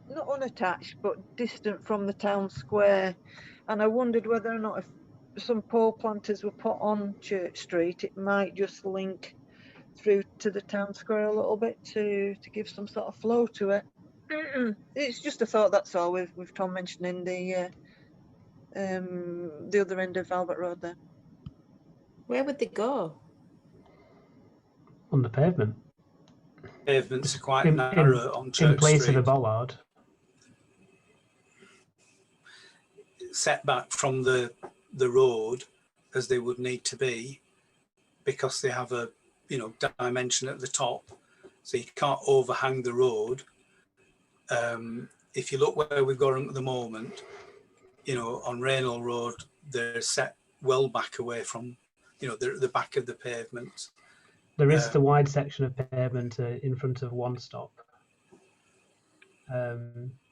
not unattached, but distant from the town square. And I wondered whether or not if some pole planters were put on Church Street, it might just link through to the town square a little bit to give some sort of flow to it. It's just a thought, that's all, with Tom mentioning the other end of Albert Road there. Where would they go? On the pavement. Pavements are quite narrow on Church Street. In place of a bollard. Set back from the road as they would need to be, because they have a dimension at the top, so you can't overhang the road. If you look where we've got them at the moment, on Raynell Road, they're set well back away from the back of the pavement. There is the wide section of pavement in front of One Stop,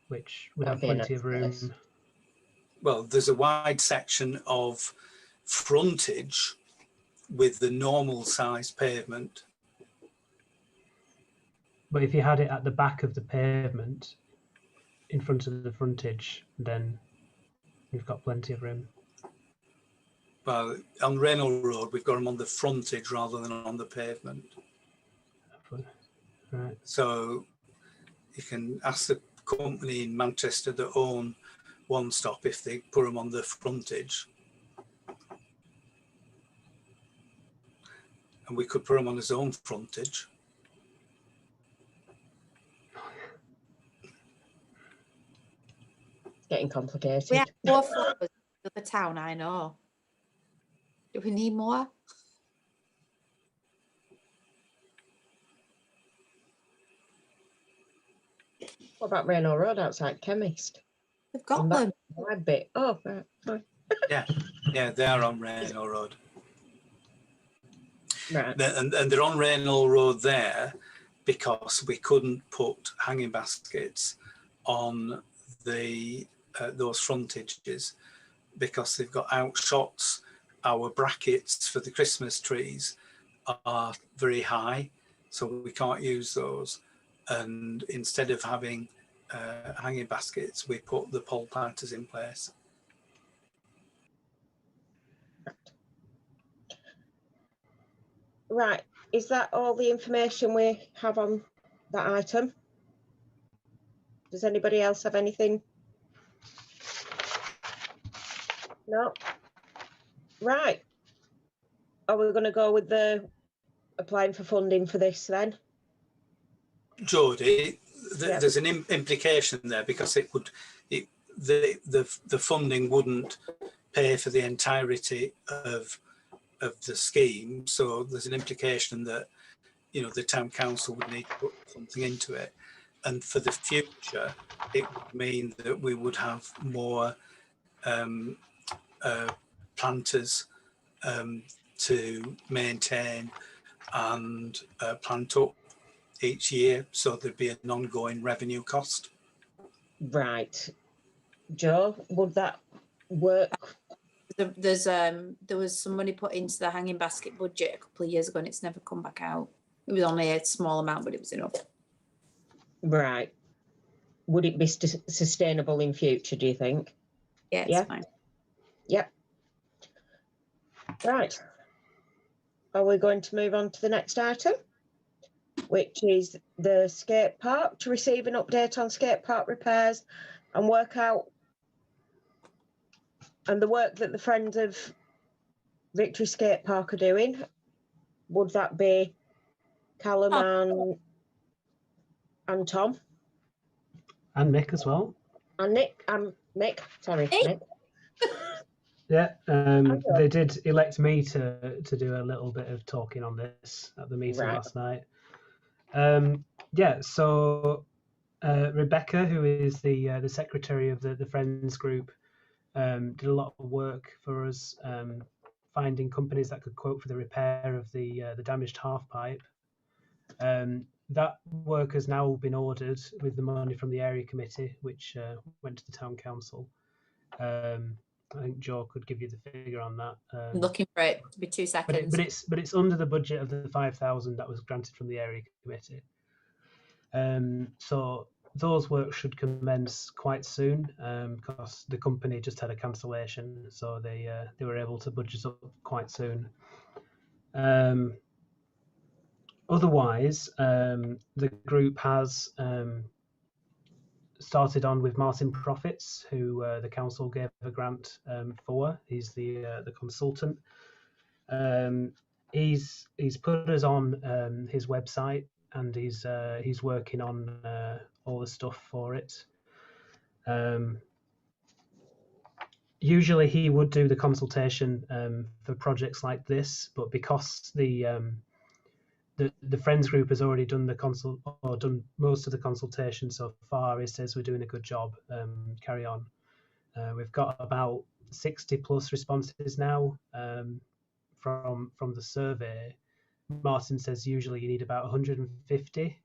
which would have plenty of room. Well, there's a wide section of frontage with the normal size pavement. But if you had it at the back of the pavement, in front of the frontage, then you've got plenty of room. Well, on Raynell Road, we've got them on the frontage rather than on the pavement. Right. So you can ask the company in Manchester that own One Stop if they put them on the frontage. And we could put them on his own frontage. Getting complicated. We have 4 flowers in the town, I know. Do we need more? What about Raynell Road outside Chemist? We've got them. Wide bit. Oh, right. Sorry. Yeah, they are on Raynell Road. Right. And they're on Raynell Road there because we couldn't put hanging baskets on the those frontages because they've got outshots. Our brackets for the Christmas trees are very high, so we can't use those. And instead of having hanging baskets, we put the pole planters in place. Right, is that all the information we have on that item? Does anybody else have anything? No? Right. Are we going to go with the applying for funding for this then? Jodie, there's an implication there because the funding wouldn't pay for the entirety of the scheme. So there's an implication that, you know, the town council would need to put something into it. And for the future, it would mean that we would have more planters to maintain and plant up each year. So there'd be an ongoing revenue cost. Right. Joe, would that work? There was some money put into the hanging basket budget a couple of years ago and it's never come back out. It was only a small amount, but it was enough. Right. Would it be sustainable in future, do you think? Yeah, it's fine. Yep. Right. Are we going to move on to the next item, which is the skate park, to receive an update on skate park repairs and work out and the work that the Friends of Victory Skate Park are doing? Would that be Callum and Tom? And Mick as well. And Nick, Mick, sorry, Nick. Yeah, they did elect me to do a little bit of talking on this at the meeting last night. Yeah, so Rebecca, who is the secretary of the Friends group, did a lot of work for us, finding companies that could quote for the repair of the damaged half pipe. That work has now been ordered with the money from the area committee, which went to the town council. I think Joe could give you the figure on that. I'm looking for it. To be 2 seconds. But it's under the budget of the 5,000 that was granted from the area committee. So those works should commence quite soon, because the company just had a cancellation, so they were able to budget up quite soon. Otherwise, the group has started on with Martin Profits, who the council gave a grant for. He's the consultant. He's put us on his website, and he's working on all the stuff for it. Usually he would do the consultation for projects like this, but because the Friends group has already done done most of the consultation so far, he says we're doing a good job. Carry on. We've got about 60 plus responses now from the survey. Martin says usually you need about 150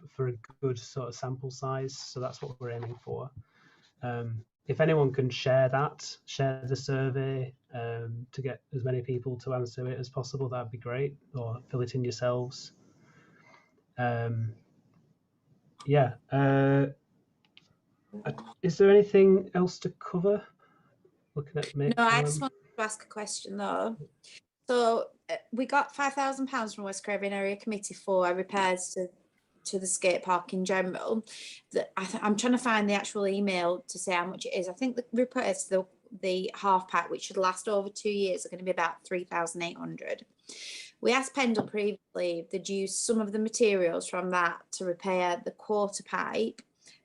for a good sort of sample size, so that's what we're aiming for. If anyone can share the survey to get as many people to answer it as possible, that'd be great, or fill it in yourselves. Yeah. Is there anything else to cover? Looking at Mick. No, I just wanted to ask a question though. So we got £5,000 from West Craven Area Committee for repairs to the skate park in general. I'm trying to find the actual email to say how much it is. I think the repairs to the half pipe, which should last over 2 years, are going to be about 3,800. We asked Pendle previously if they'd use some of the materials from that to repair the quarter pipe,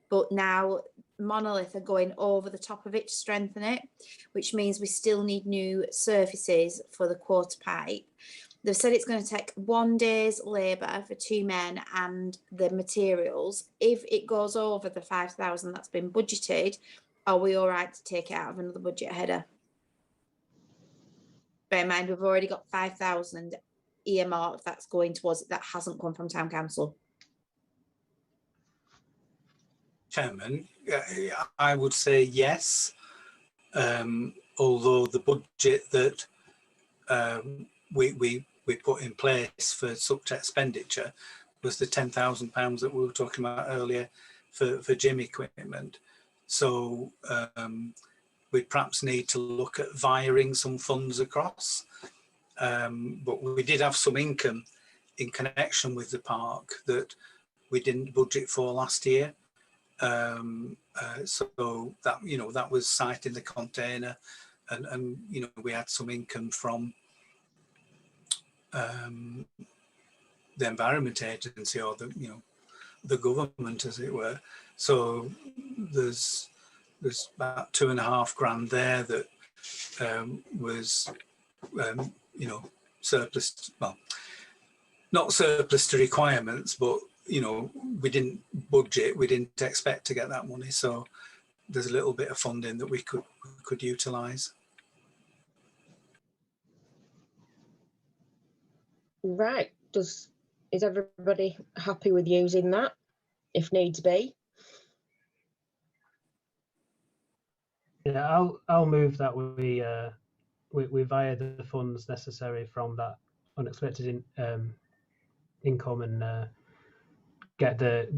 but now Monolith are going over the top of it to strengthen it, which means we still need new surfaces for the quarter pipe. They've said it's going to take 1 day's labour for 2 men and the materials. If it goes over the 5,000 that's been budgeted, are we all right to take it out of another budget header? Bear in mind, we've already got 5,000 earmarked that's going towards it that hasn't come from town council. Chairman, I would say yes, although the budget that we put in place for such expenditure was the £10,000 that we were talking about earlier for gym equipment. So we'd perhaps need to look at wiring some funds across. But we did have some income in connection with the park that we didn't budget for last year. So that, you know, that was site in the container, and you know, we had some income from the Environment Agency, or the, you know, the government, as it were. So there's about £2.5 grand there that was, you know, surplus, well, not surplus to requirements, but, you know, we didn't budget, we didn't expect to get that money. So there's a little bit of funding that we could utilise. Right. Is everybody happy with using that if needs be? Yeah, I'll move that we via the funds necessary from that unexpected income and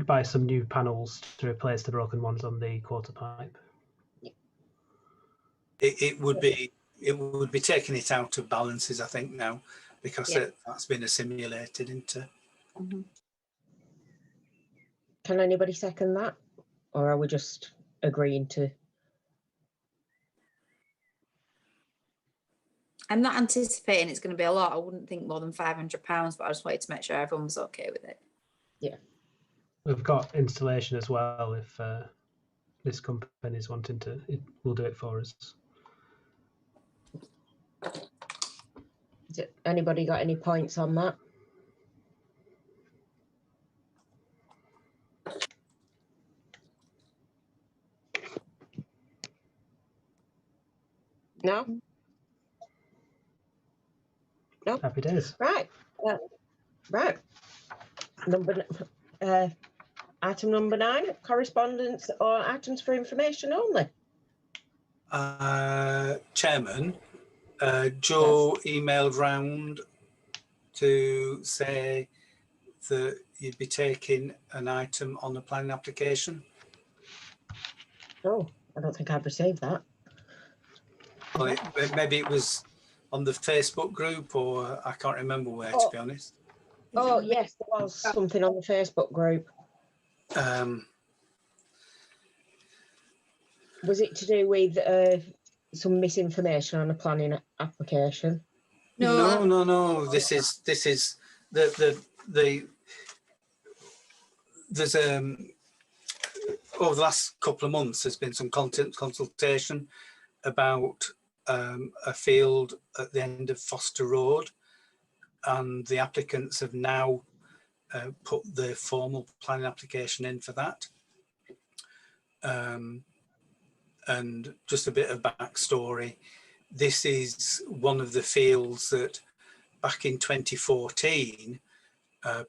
buy some new panels to replace the broken ones on the quarter pipe. It would be taking it out of balances, I think, now, because that's been assimilated into. Can anybody second that, or are we just agreeing to? I'm not anticipating it's going to be a lot. I wouldn't think more than £500, but I just wanted to make sure everyone was okay with it. Yeah. We've got installation as well. If this company is wanting to, we'll do it for us. Anybody got any points on that? No? No? Happy days. Right. Right. Item number 9, correspondence or items for information only. Chairman, Joe emailed round to say that you'd be taking an item on the planning application. Oh, I don't think I've received that. Well, maybe it was on the Facebook group, or I can't remember where, to be honest. Oh, yes, there was something on the Facebook group. Was it to do with some misinformation on a planning application? No. This is there's over the last couple of months there's been some consultation about a field at the end of Foster Road, and the applicants have now put the formal planning application in for that. And just a bit of backstory, this is one of the fields that back in 2014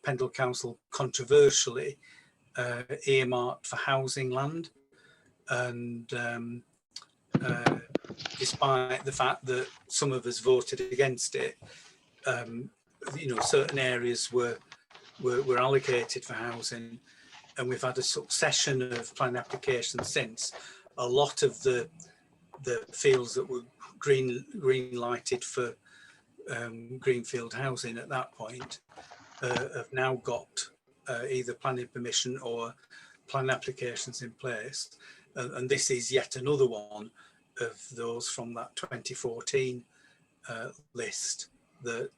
Pendle Council controversially earmarked for housing land, and despite the fact that some of us voted against it, you know, certain areas were allocated for housing, and we've had a succession of planning applications since. A lot of the fields that were green lighted for greenfield housing at that point have now got either planning permission or planning applications in place, and this is yet another one of those from that 2014 list that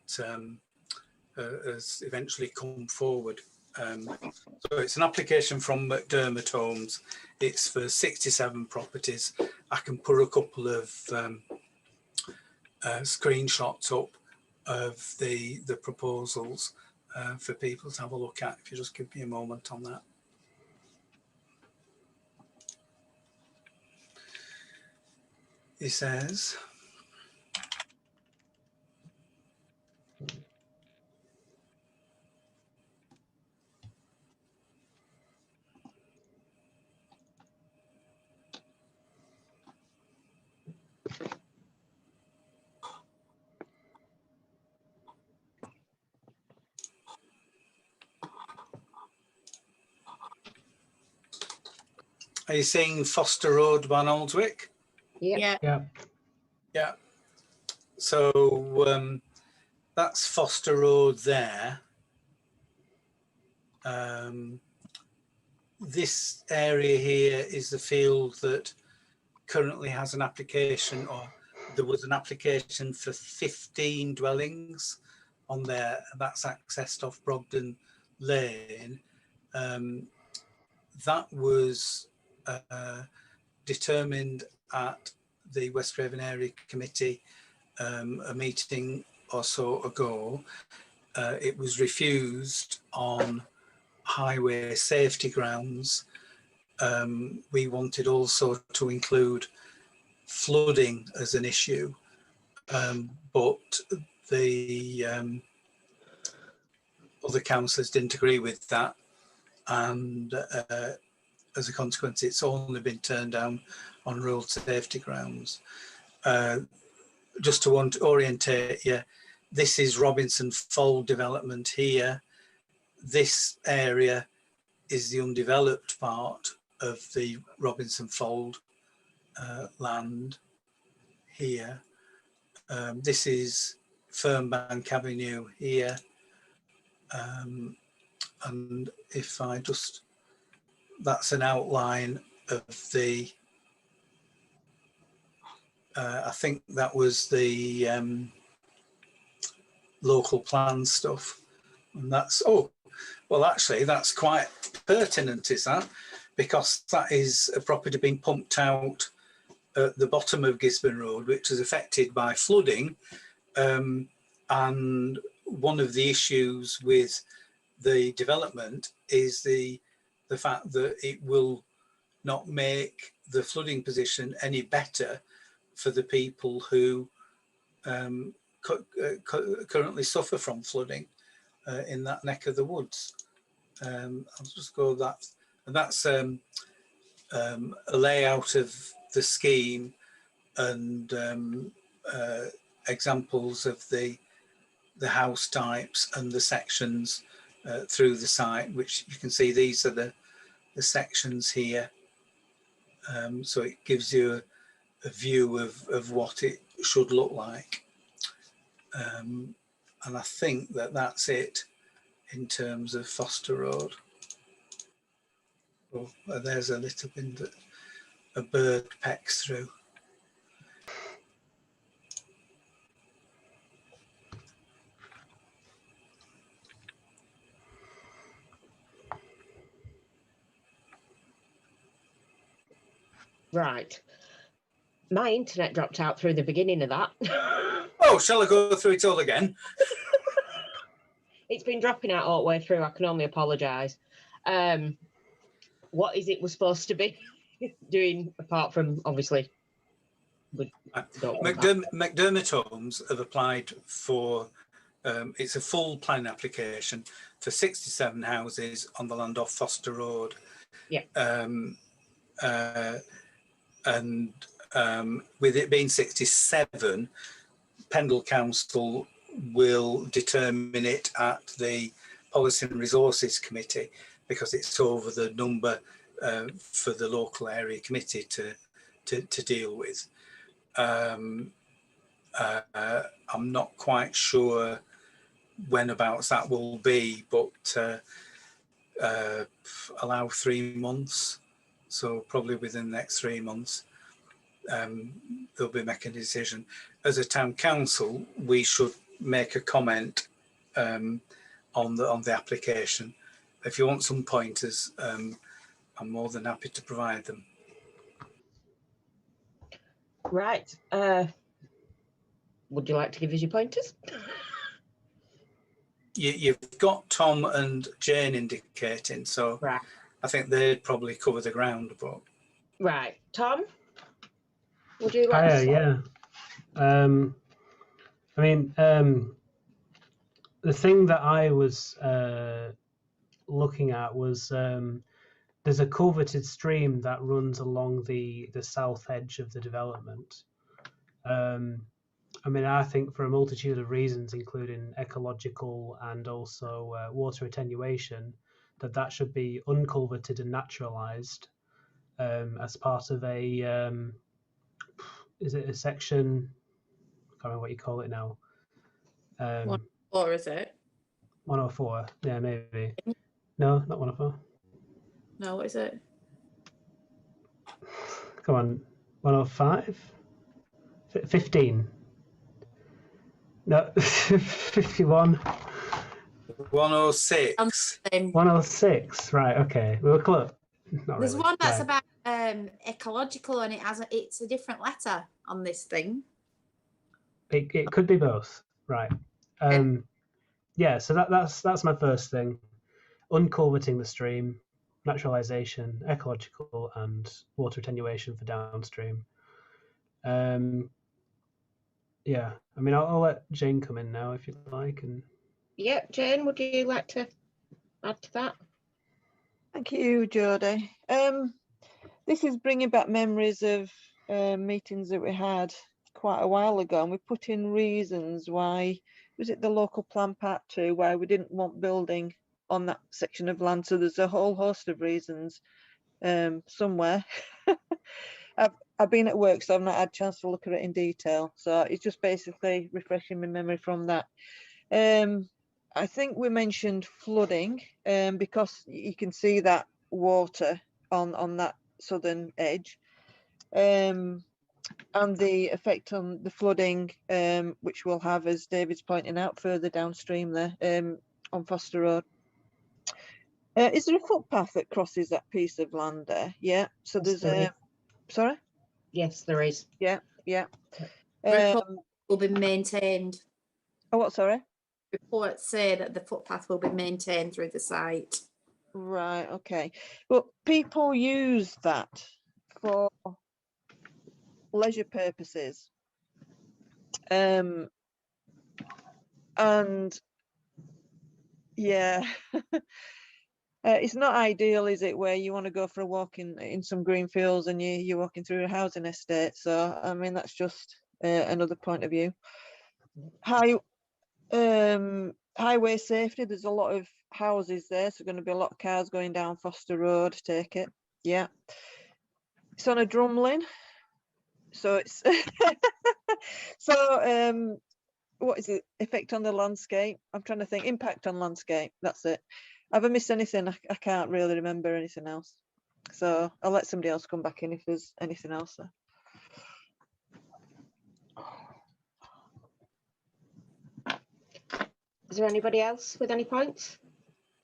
has eventually come forward. So it's an application from McDermott Homes. It's for 67 properties. I can put a couple of screenshots up of the proposals for people to have a look at, if you just give me a moment on that. He says, are you saying Foster Road, Barnoldswick? Yeah. Yeah. So that's Foster Road there. This area here is the field that currently has an application, or there was an application for 15 dwellings on there. That's accessed off Brogden Lane. That was determined at the West Raven Area Committee a meeting or so ago. It was refused on highway safety grounds. We wanted also to include flooding as an issue, but the other councillors didn't agree with that, and as a consequence it's only been turned down on road safety grounds. Just to orientate you, this is Robinson Fold development here. This area is the undeveloped part of the Robinson Fold land here. This is Fernbank Avenue here. And if I just, that's an outline of the, I think that was the local plan stuff. And that's, oh, well, actually, that's quite pertinent, is that? Because that is a property being pumped out at the bottom of Gisborne Road, which is affected by flooding. And one of the issues with the development is the fact that it will not make the flooding position any better for the people who currently suffer from flooding in that neck of the woods. I'll just go that, and that's a layout of the scheme and examples of the house types and the sections through the site, which you can see these are the sections here. So it gives you a view of what it should look like. And I think that that's it in terms of Foster Road. Oh, there's a little bit that a bird pecks through. Right. My internet dropped out through the beginning of that. Oh, shall I go through it all again? It's been dropping out all the way through. I can only apologise. What is it we're supposed to be doing apart from, obviously, McDermott Homes have applied for, it's a full planning application for 67 houses on the land off Foster Road. Yeah. And with it being 67, Pendle Council will determine it at the Policy and Resources Committee because it's over the number for the local area committee to deal with. I'm not quite sure whenabouts that will be, but allow 3 months. So probably within the next 3 months, they'll be making a decision. As a town council, we should make a comment on the application. If you want some pointers, I'm more than happy to provide them. Right. Would you like to give us your pointers? You've got Tom and Jane indicating, so right. I think they'd probably cover the ground. But right, Tom, would you like to? Yeah. I mean, the thing that I was looking at was there's a culverted stream that runs along the south edge of the development. I mean, I think for a multitude of reasons, including ecological and also water attenuation, that should be unculverted and naturalised as part of a, is it a section? I can't remember what you call it now. 104, is it? 104, yeah, maybe. No, not 104. No, what is it? Come on, 105? 15. No, 51. 106. 106, right, okay. We were close. There's one that's about ecological, and it's a different letter on this thing. It could be both, right? Yeah. So that's my first thing: unculverting the stream, naturalisation, ecological, and water attenuation for downstream. Yeah. I mean, I'll let Jane come in now if you'd like. And yeah, Jane, would you like to add to that? Thank you, Jodie. This is bringing back memories of meetings that we had quite a while ago, and we put in reasons why, was it the local plan part 2, why we didn't want building on that section of land. So there's a whole host of reasons somewhere. I've been at work, so I've not had a chance to look at it in detail. So it's just basically refreshing my memory from that. I think we mentioned flooding because you can see that water on that southern edge, and the effect on the flooding, which we'll have, as David's pointing out, further downstream there on Foster Road. Is there a footpath that crosses that piece of land there? Yeah. So Yes, there's a. Sorry. Yes, there is. Yeah. Will be maintained. Oh, what? Sorry. Reports say that the footpath will be maintained through the site. Right. Okay. Well, people use that for leisure purposes, and yeah. It's not ideal, is it, where you want to go for a walk in some green fields and you're walking through a housing estate. So I mean, that's just another point of view. Highway safety, there's a lot of houses there, so going to be a lot of cars going down Foster Road, take it. Yeah, it's on a drumlin, so it's so what is it, effect on the landscape? I'm trying to think. Impact on landscape, that's it. Have I missed anything? I can't really remember anything else, so I'll let somebody else come back in if there's anything else there. Is there anybody else with any points?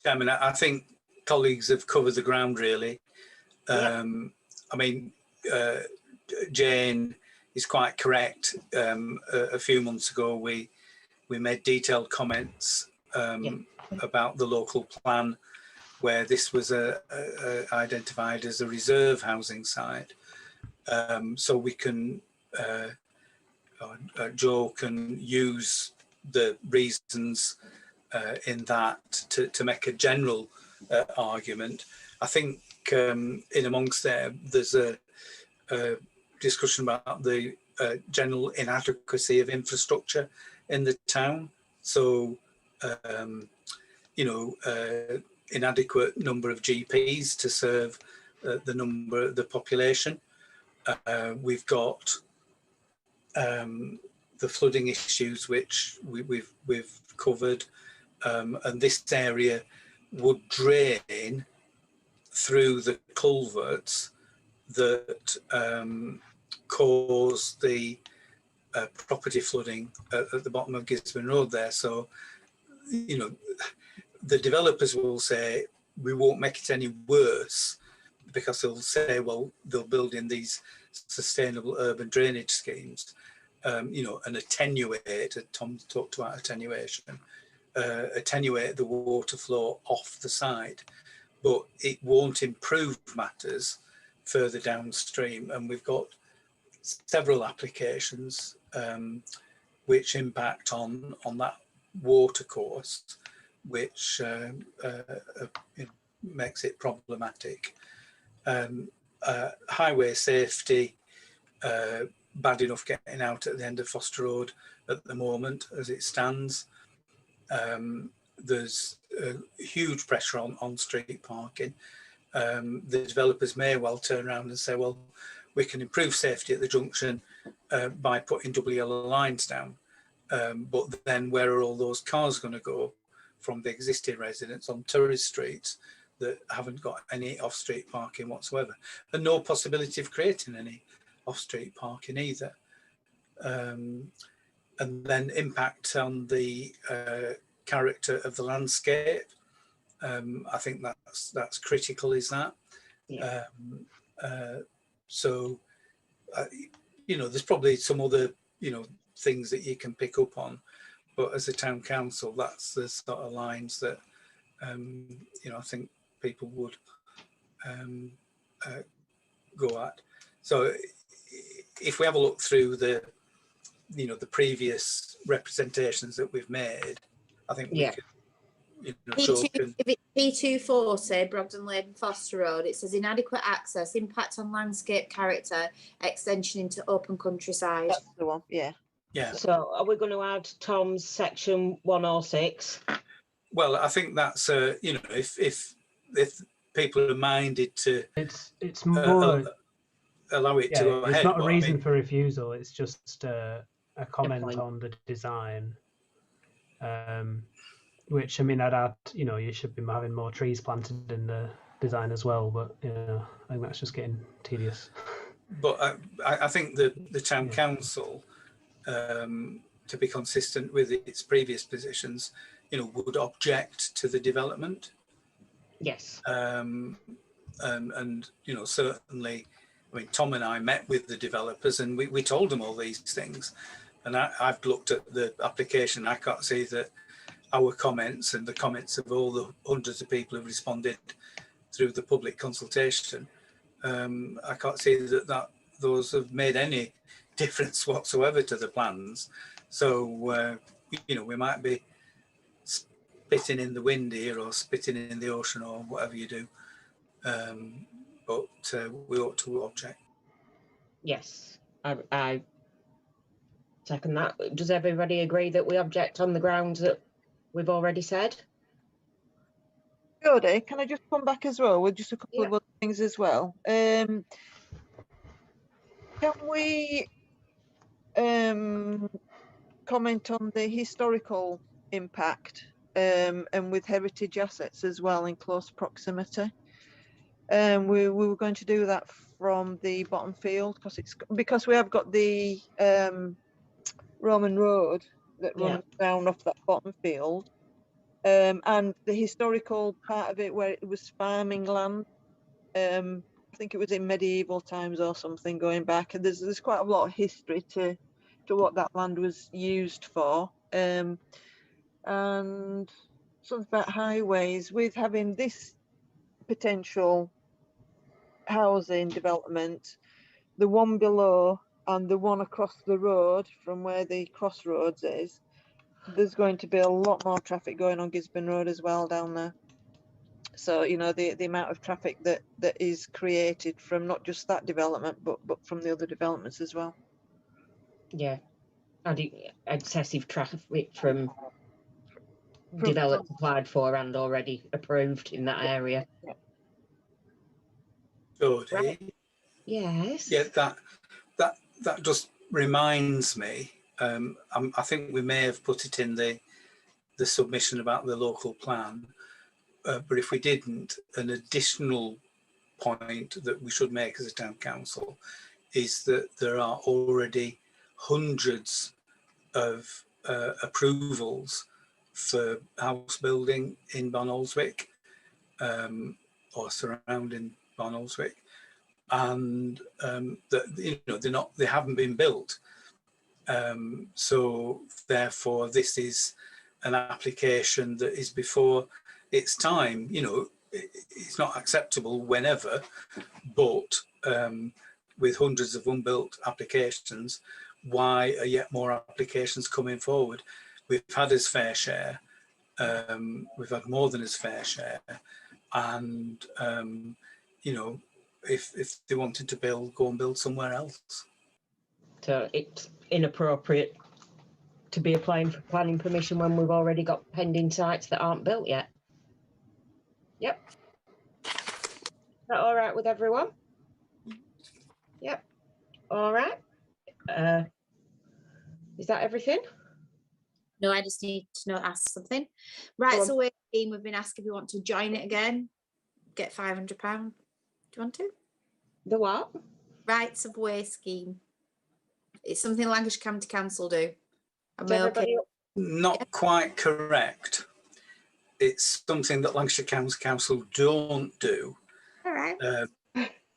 I mean, I think colleagues have covered the ground really. Yeah. I mean, Jane is quite correct. A few months ago, we made detailed comments about the local plan, where this was identified as a reserve housing site. So we can, Joe can use the reasons in that to make a general argument. I think in amongst there's a discussion about the general inadequacy of infrastructure in the town. So, inadequate number of GPs to serve the population. We've got the flooding issues, which we've covered, and this area would drain through the culverts that cause the property flooding at the bottom of Gisborne Road there. So, the developers will say we won't make it any worse, because they'll say, well, they'll build in these sustainable urban drainage schemes, and attenuate, Tom talked about attenuation, attenuate the water flow off the side, but it won't improve matters further downstream. And we've got several applications which impact on that water course, which makes it problematic. Highway safety, bad enough getting out at the end of Foster Road at the moment as it stands. There's huge pressure on street parking. The developers may well turn around and say, well, we can improve safety at the junction by putting double yellow lines down. But then where are all those cars going to go from the existing residents on tourist streets that haven't got any off-street parking whatsoever, and no possibility of creating any off-street parking either. And then impact on the character of the landscape. I think that's critical, is that? Yeah. So, you know, there's probably some other, you know, things that you can pick up on, but as a town council, that's the sort of lines that, you know, I think people would go at. So if we have a look through the, you know, the previous representations that we've made, I think we could, you know, P2, if it's P240, Brogden Lane, Foster Road, it says inadequate access, impact on landscape character, extension into open countryside. That's the one, yeah. Yeah. So are we going to add Tom's section 106? Well, I think that's you know, if people are minded to, it's more allow it to go ahead. It's not a reason I mean, for refusal. It's just a comment on the design. Which, I mean, I'd add, you know, you should be having more trees planted in the design as well, but, you know, I think that's just getting tedious. But I think the town council, to be consistent with its previous positions, you know, would object to the development. Yes. And you know, certainly, I mean, Tom and I met with the developers and we told them all these things. And I've looked at the application. I can't see that our comments and the comments of all the hundreds of people who've responded through the public consultation, I can't see that those have made any difference whatsoever to the plans. So, you know, we might be spitting in the wind here or spitting in the ocean or whatever you do. But we ought to object. Yes, I second that. Does everybody agree that we object on the grounds that we've already said? Jodie, can I just come back as well with just a couple of other things as well? Can we comment on the historical impact and with heritage assets as well in close proximity? We were going to do that from the bottom field because we have got the Roman road that runs down off that bottom field, and the historical part of it where it was farming land. I think it was in medieval times or something going back, and there's quite a lot of history to what that land was used for. And something about highways, with having this potential housing development, the one below and the one across the road from where the crossroads is, there's going to be a lot more traffic going on Gisborne Road as well down there. So, you know, the amount of traffic that is created from not just that development, but from the other developments as well. Yeah, and excessive traffic from developed, applied for and already approved in that area. Jodie, right. Yes. Yeah, that just reminds me. I think we may have put it in the submission about the local plan, but if we didn't, an additional point that we should make as a town council is that there are already hundreds of approvals for house building in Barnoldswick or surrounding Barnoldswick, and that, you know, they haven't been built. So therefore, this is an application that is before its time. You know, it's not acceptable whenever, but with hundreds of unbuilt applications, why are yet more applications coming forward? We've had his fair share. We've had more than his fair share, and you know, if they wanted to build, go and build somewhere else. So it's inappropriate to be applying for planning permission when we've already got pending sites that aren't built yet. Yep. Is that all right with everyone? Yep. All right. Is that everything? No, I just need to ask something. Right, so we've been asked if you want to join it again, get £500. Do you want to? The what? Rights of Way scheme. It's something Lancashire County Council do. Okay? Not quite correct. It's something that Lancashire County Council don't do. All right.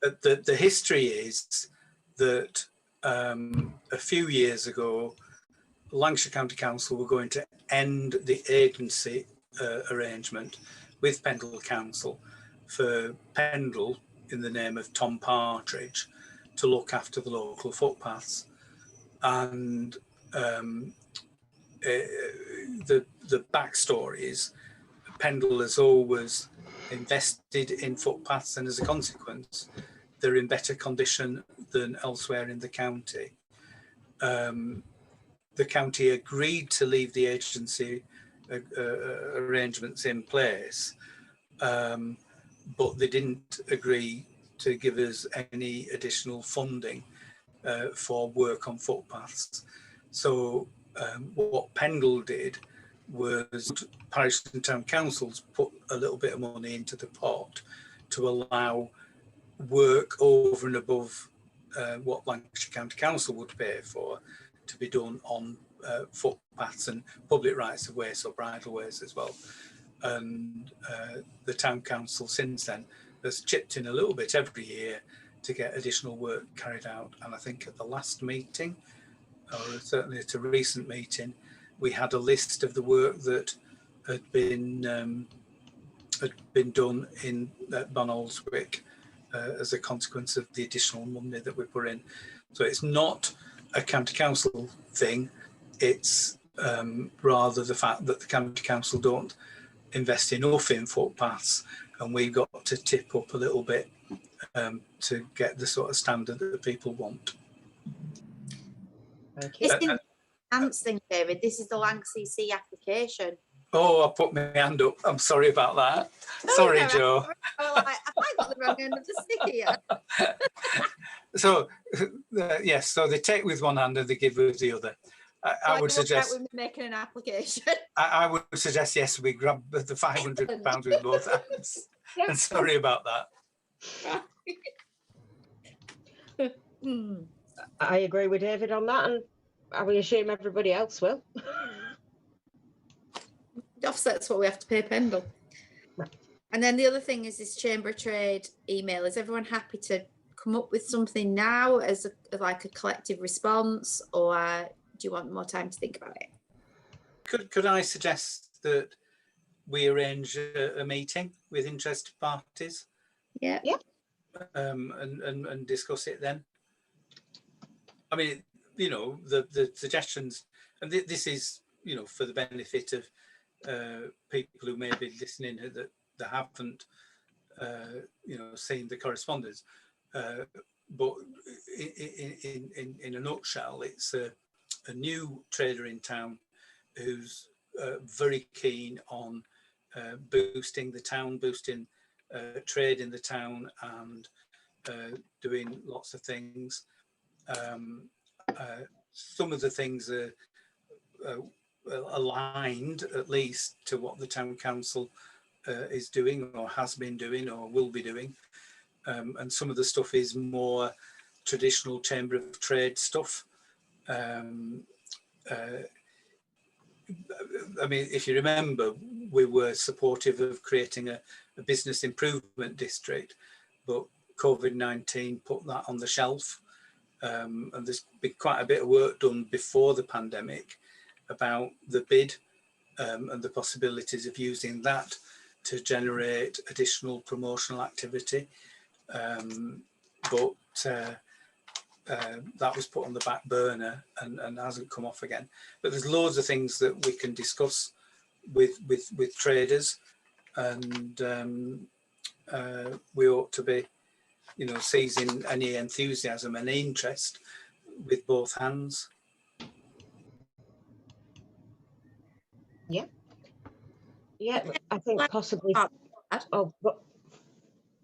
the history is that a few years ago, Lancashire County Council were going to end the agency arrangement with Pendle Council for Pendle, in the name of Tom Partridge, to look after the local footpaths. And the backstory is Pendle has always invested in footpaths, and as a consequence, they're in better condition than elsewhere in the county. The county agreed to leave the agency arrangements in place, but they didn't agree to give us any additional funding for work on footpaths. So what Pendle did was parish and town councils put a little bit of money into the pot to allow work over and above what Lancashire County Council would pay for to be done on footpaths and public rights of way, so bridleways as well. And the town council since then has chipped in a little bit every year to get additional work carried out. And I think at the last meeting, or certainly at a recent meeting, we had a list of the work that had been done in Barnoldswick as a consequence of the additional money that we put in. So it's not a county council thing, it's rather the fact that the county council don't invest enough in footpaths, and we've got to tip up a little bit to get the sort of standard that the people want. Thank you. This is thing, David. This is the LancCC application. Oh, I put my hand up. I'm sorry about that. Sorry, no, Joe. I got the wrong end of the stick here. So, yes, so they take with one hand and they give with the other. I would suggest we're making an application. I would suggest, yes, we grab the £500 with both hands. Yeah. And sorry about that. I agree with David on that, and I will assume everybody else will. Offset's what we have to pay Pendle. Right. And then the other thing is this Chamber of Trade email. Is everyone happy to come up with something now as like a collective response, or do you want more time to think about it? Could I suggest that we arrange a meeting with interested parties? Yeah. And discuss it then. I mean, you know, the suggestions, and this is, you know, for the benefit of people who may be listening that haven't, you know, seen the correspondence. But in a nutshell, it's a new trader in town who's very keen on boosting the town, boosting trade in the town, and doing lots of things. Some of the things are aligned, at least, to what the town council is doing, or has been doing, or will be doing. And some of the stuff is more traditional Chamber of Trade stuff. I mean, if you remember, we were supportive of creating a business improvement district, but COVID-19 put that on the shelf. And there's been quite a bit of work done before the pandemic about the bid and the possibilities of using that to generate additional promotional activity. But that was put on the back burner and hasn't come off again. But there's loads of things that we can discuss with traders, and we ought to be, you know, seizing any enthusiasm and interest with both hands. Yeah, I think possibly. Oh, but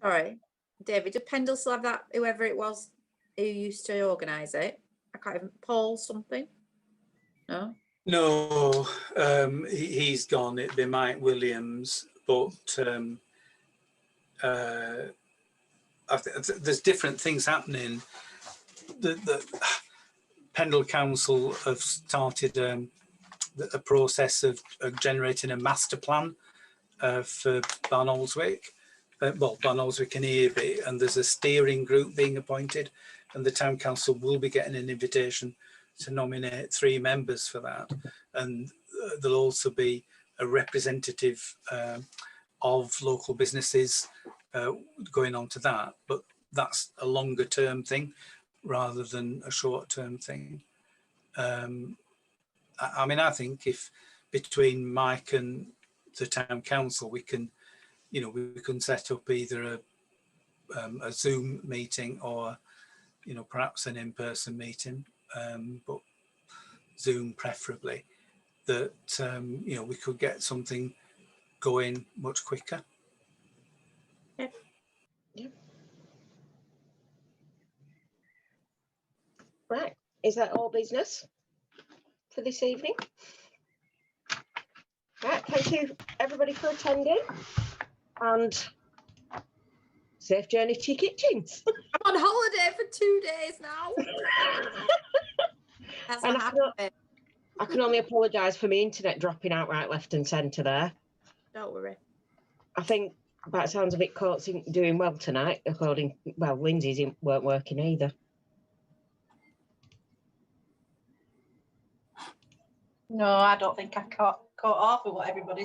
sorry, David, did Pendle still have that, whoever it was who used to organise it? I can't even, Paul something? No? No, he's gone. It'd be Mike Williams, but there's different things happening. The Pendle Council have started a process of generating a master plan for Barnoldswick, well, Barnoldswick and Earby, and there's a steering group being appointed, and the town council will be getting an invitation to nominate 3 members for that. And there'll also be a representative of local businesses going on to that, but that's a longer term thing rather than a short term thing. I mean, I think if between Mike and the town council, we can, you know, we can set up either a Zoom meeting or, you know, perhaps an in-person meeting, but Zoom preferably, that, you know, we could get something going much quicker. Yep. Yep. Right, is that all business for this evening? Right, thank you everybody for attending, and safe journey to your kitchens. I'm on holiday for 2 days now. That's And not I can only apologise for my internet dropping out right, left and centre there. Don't worry. I think by the sounds of it, Court's doing well tonight, according, well, Lindsay's weren't working either. No, I don't think I caught half of what everybody's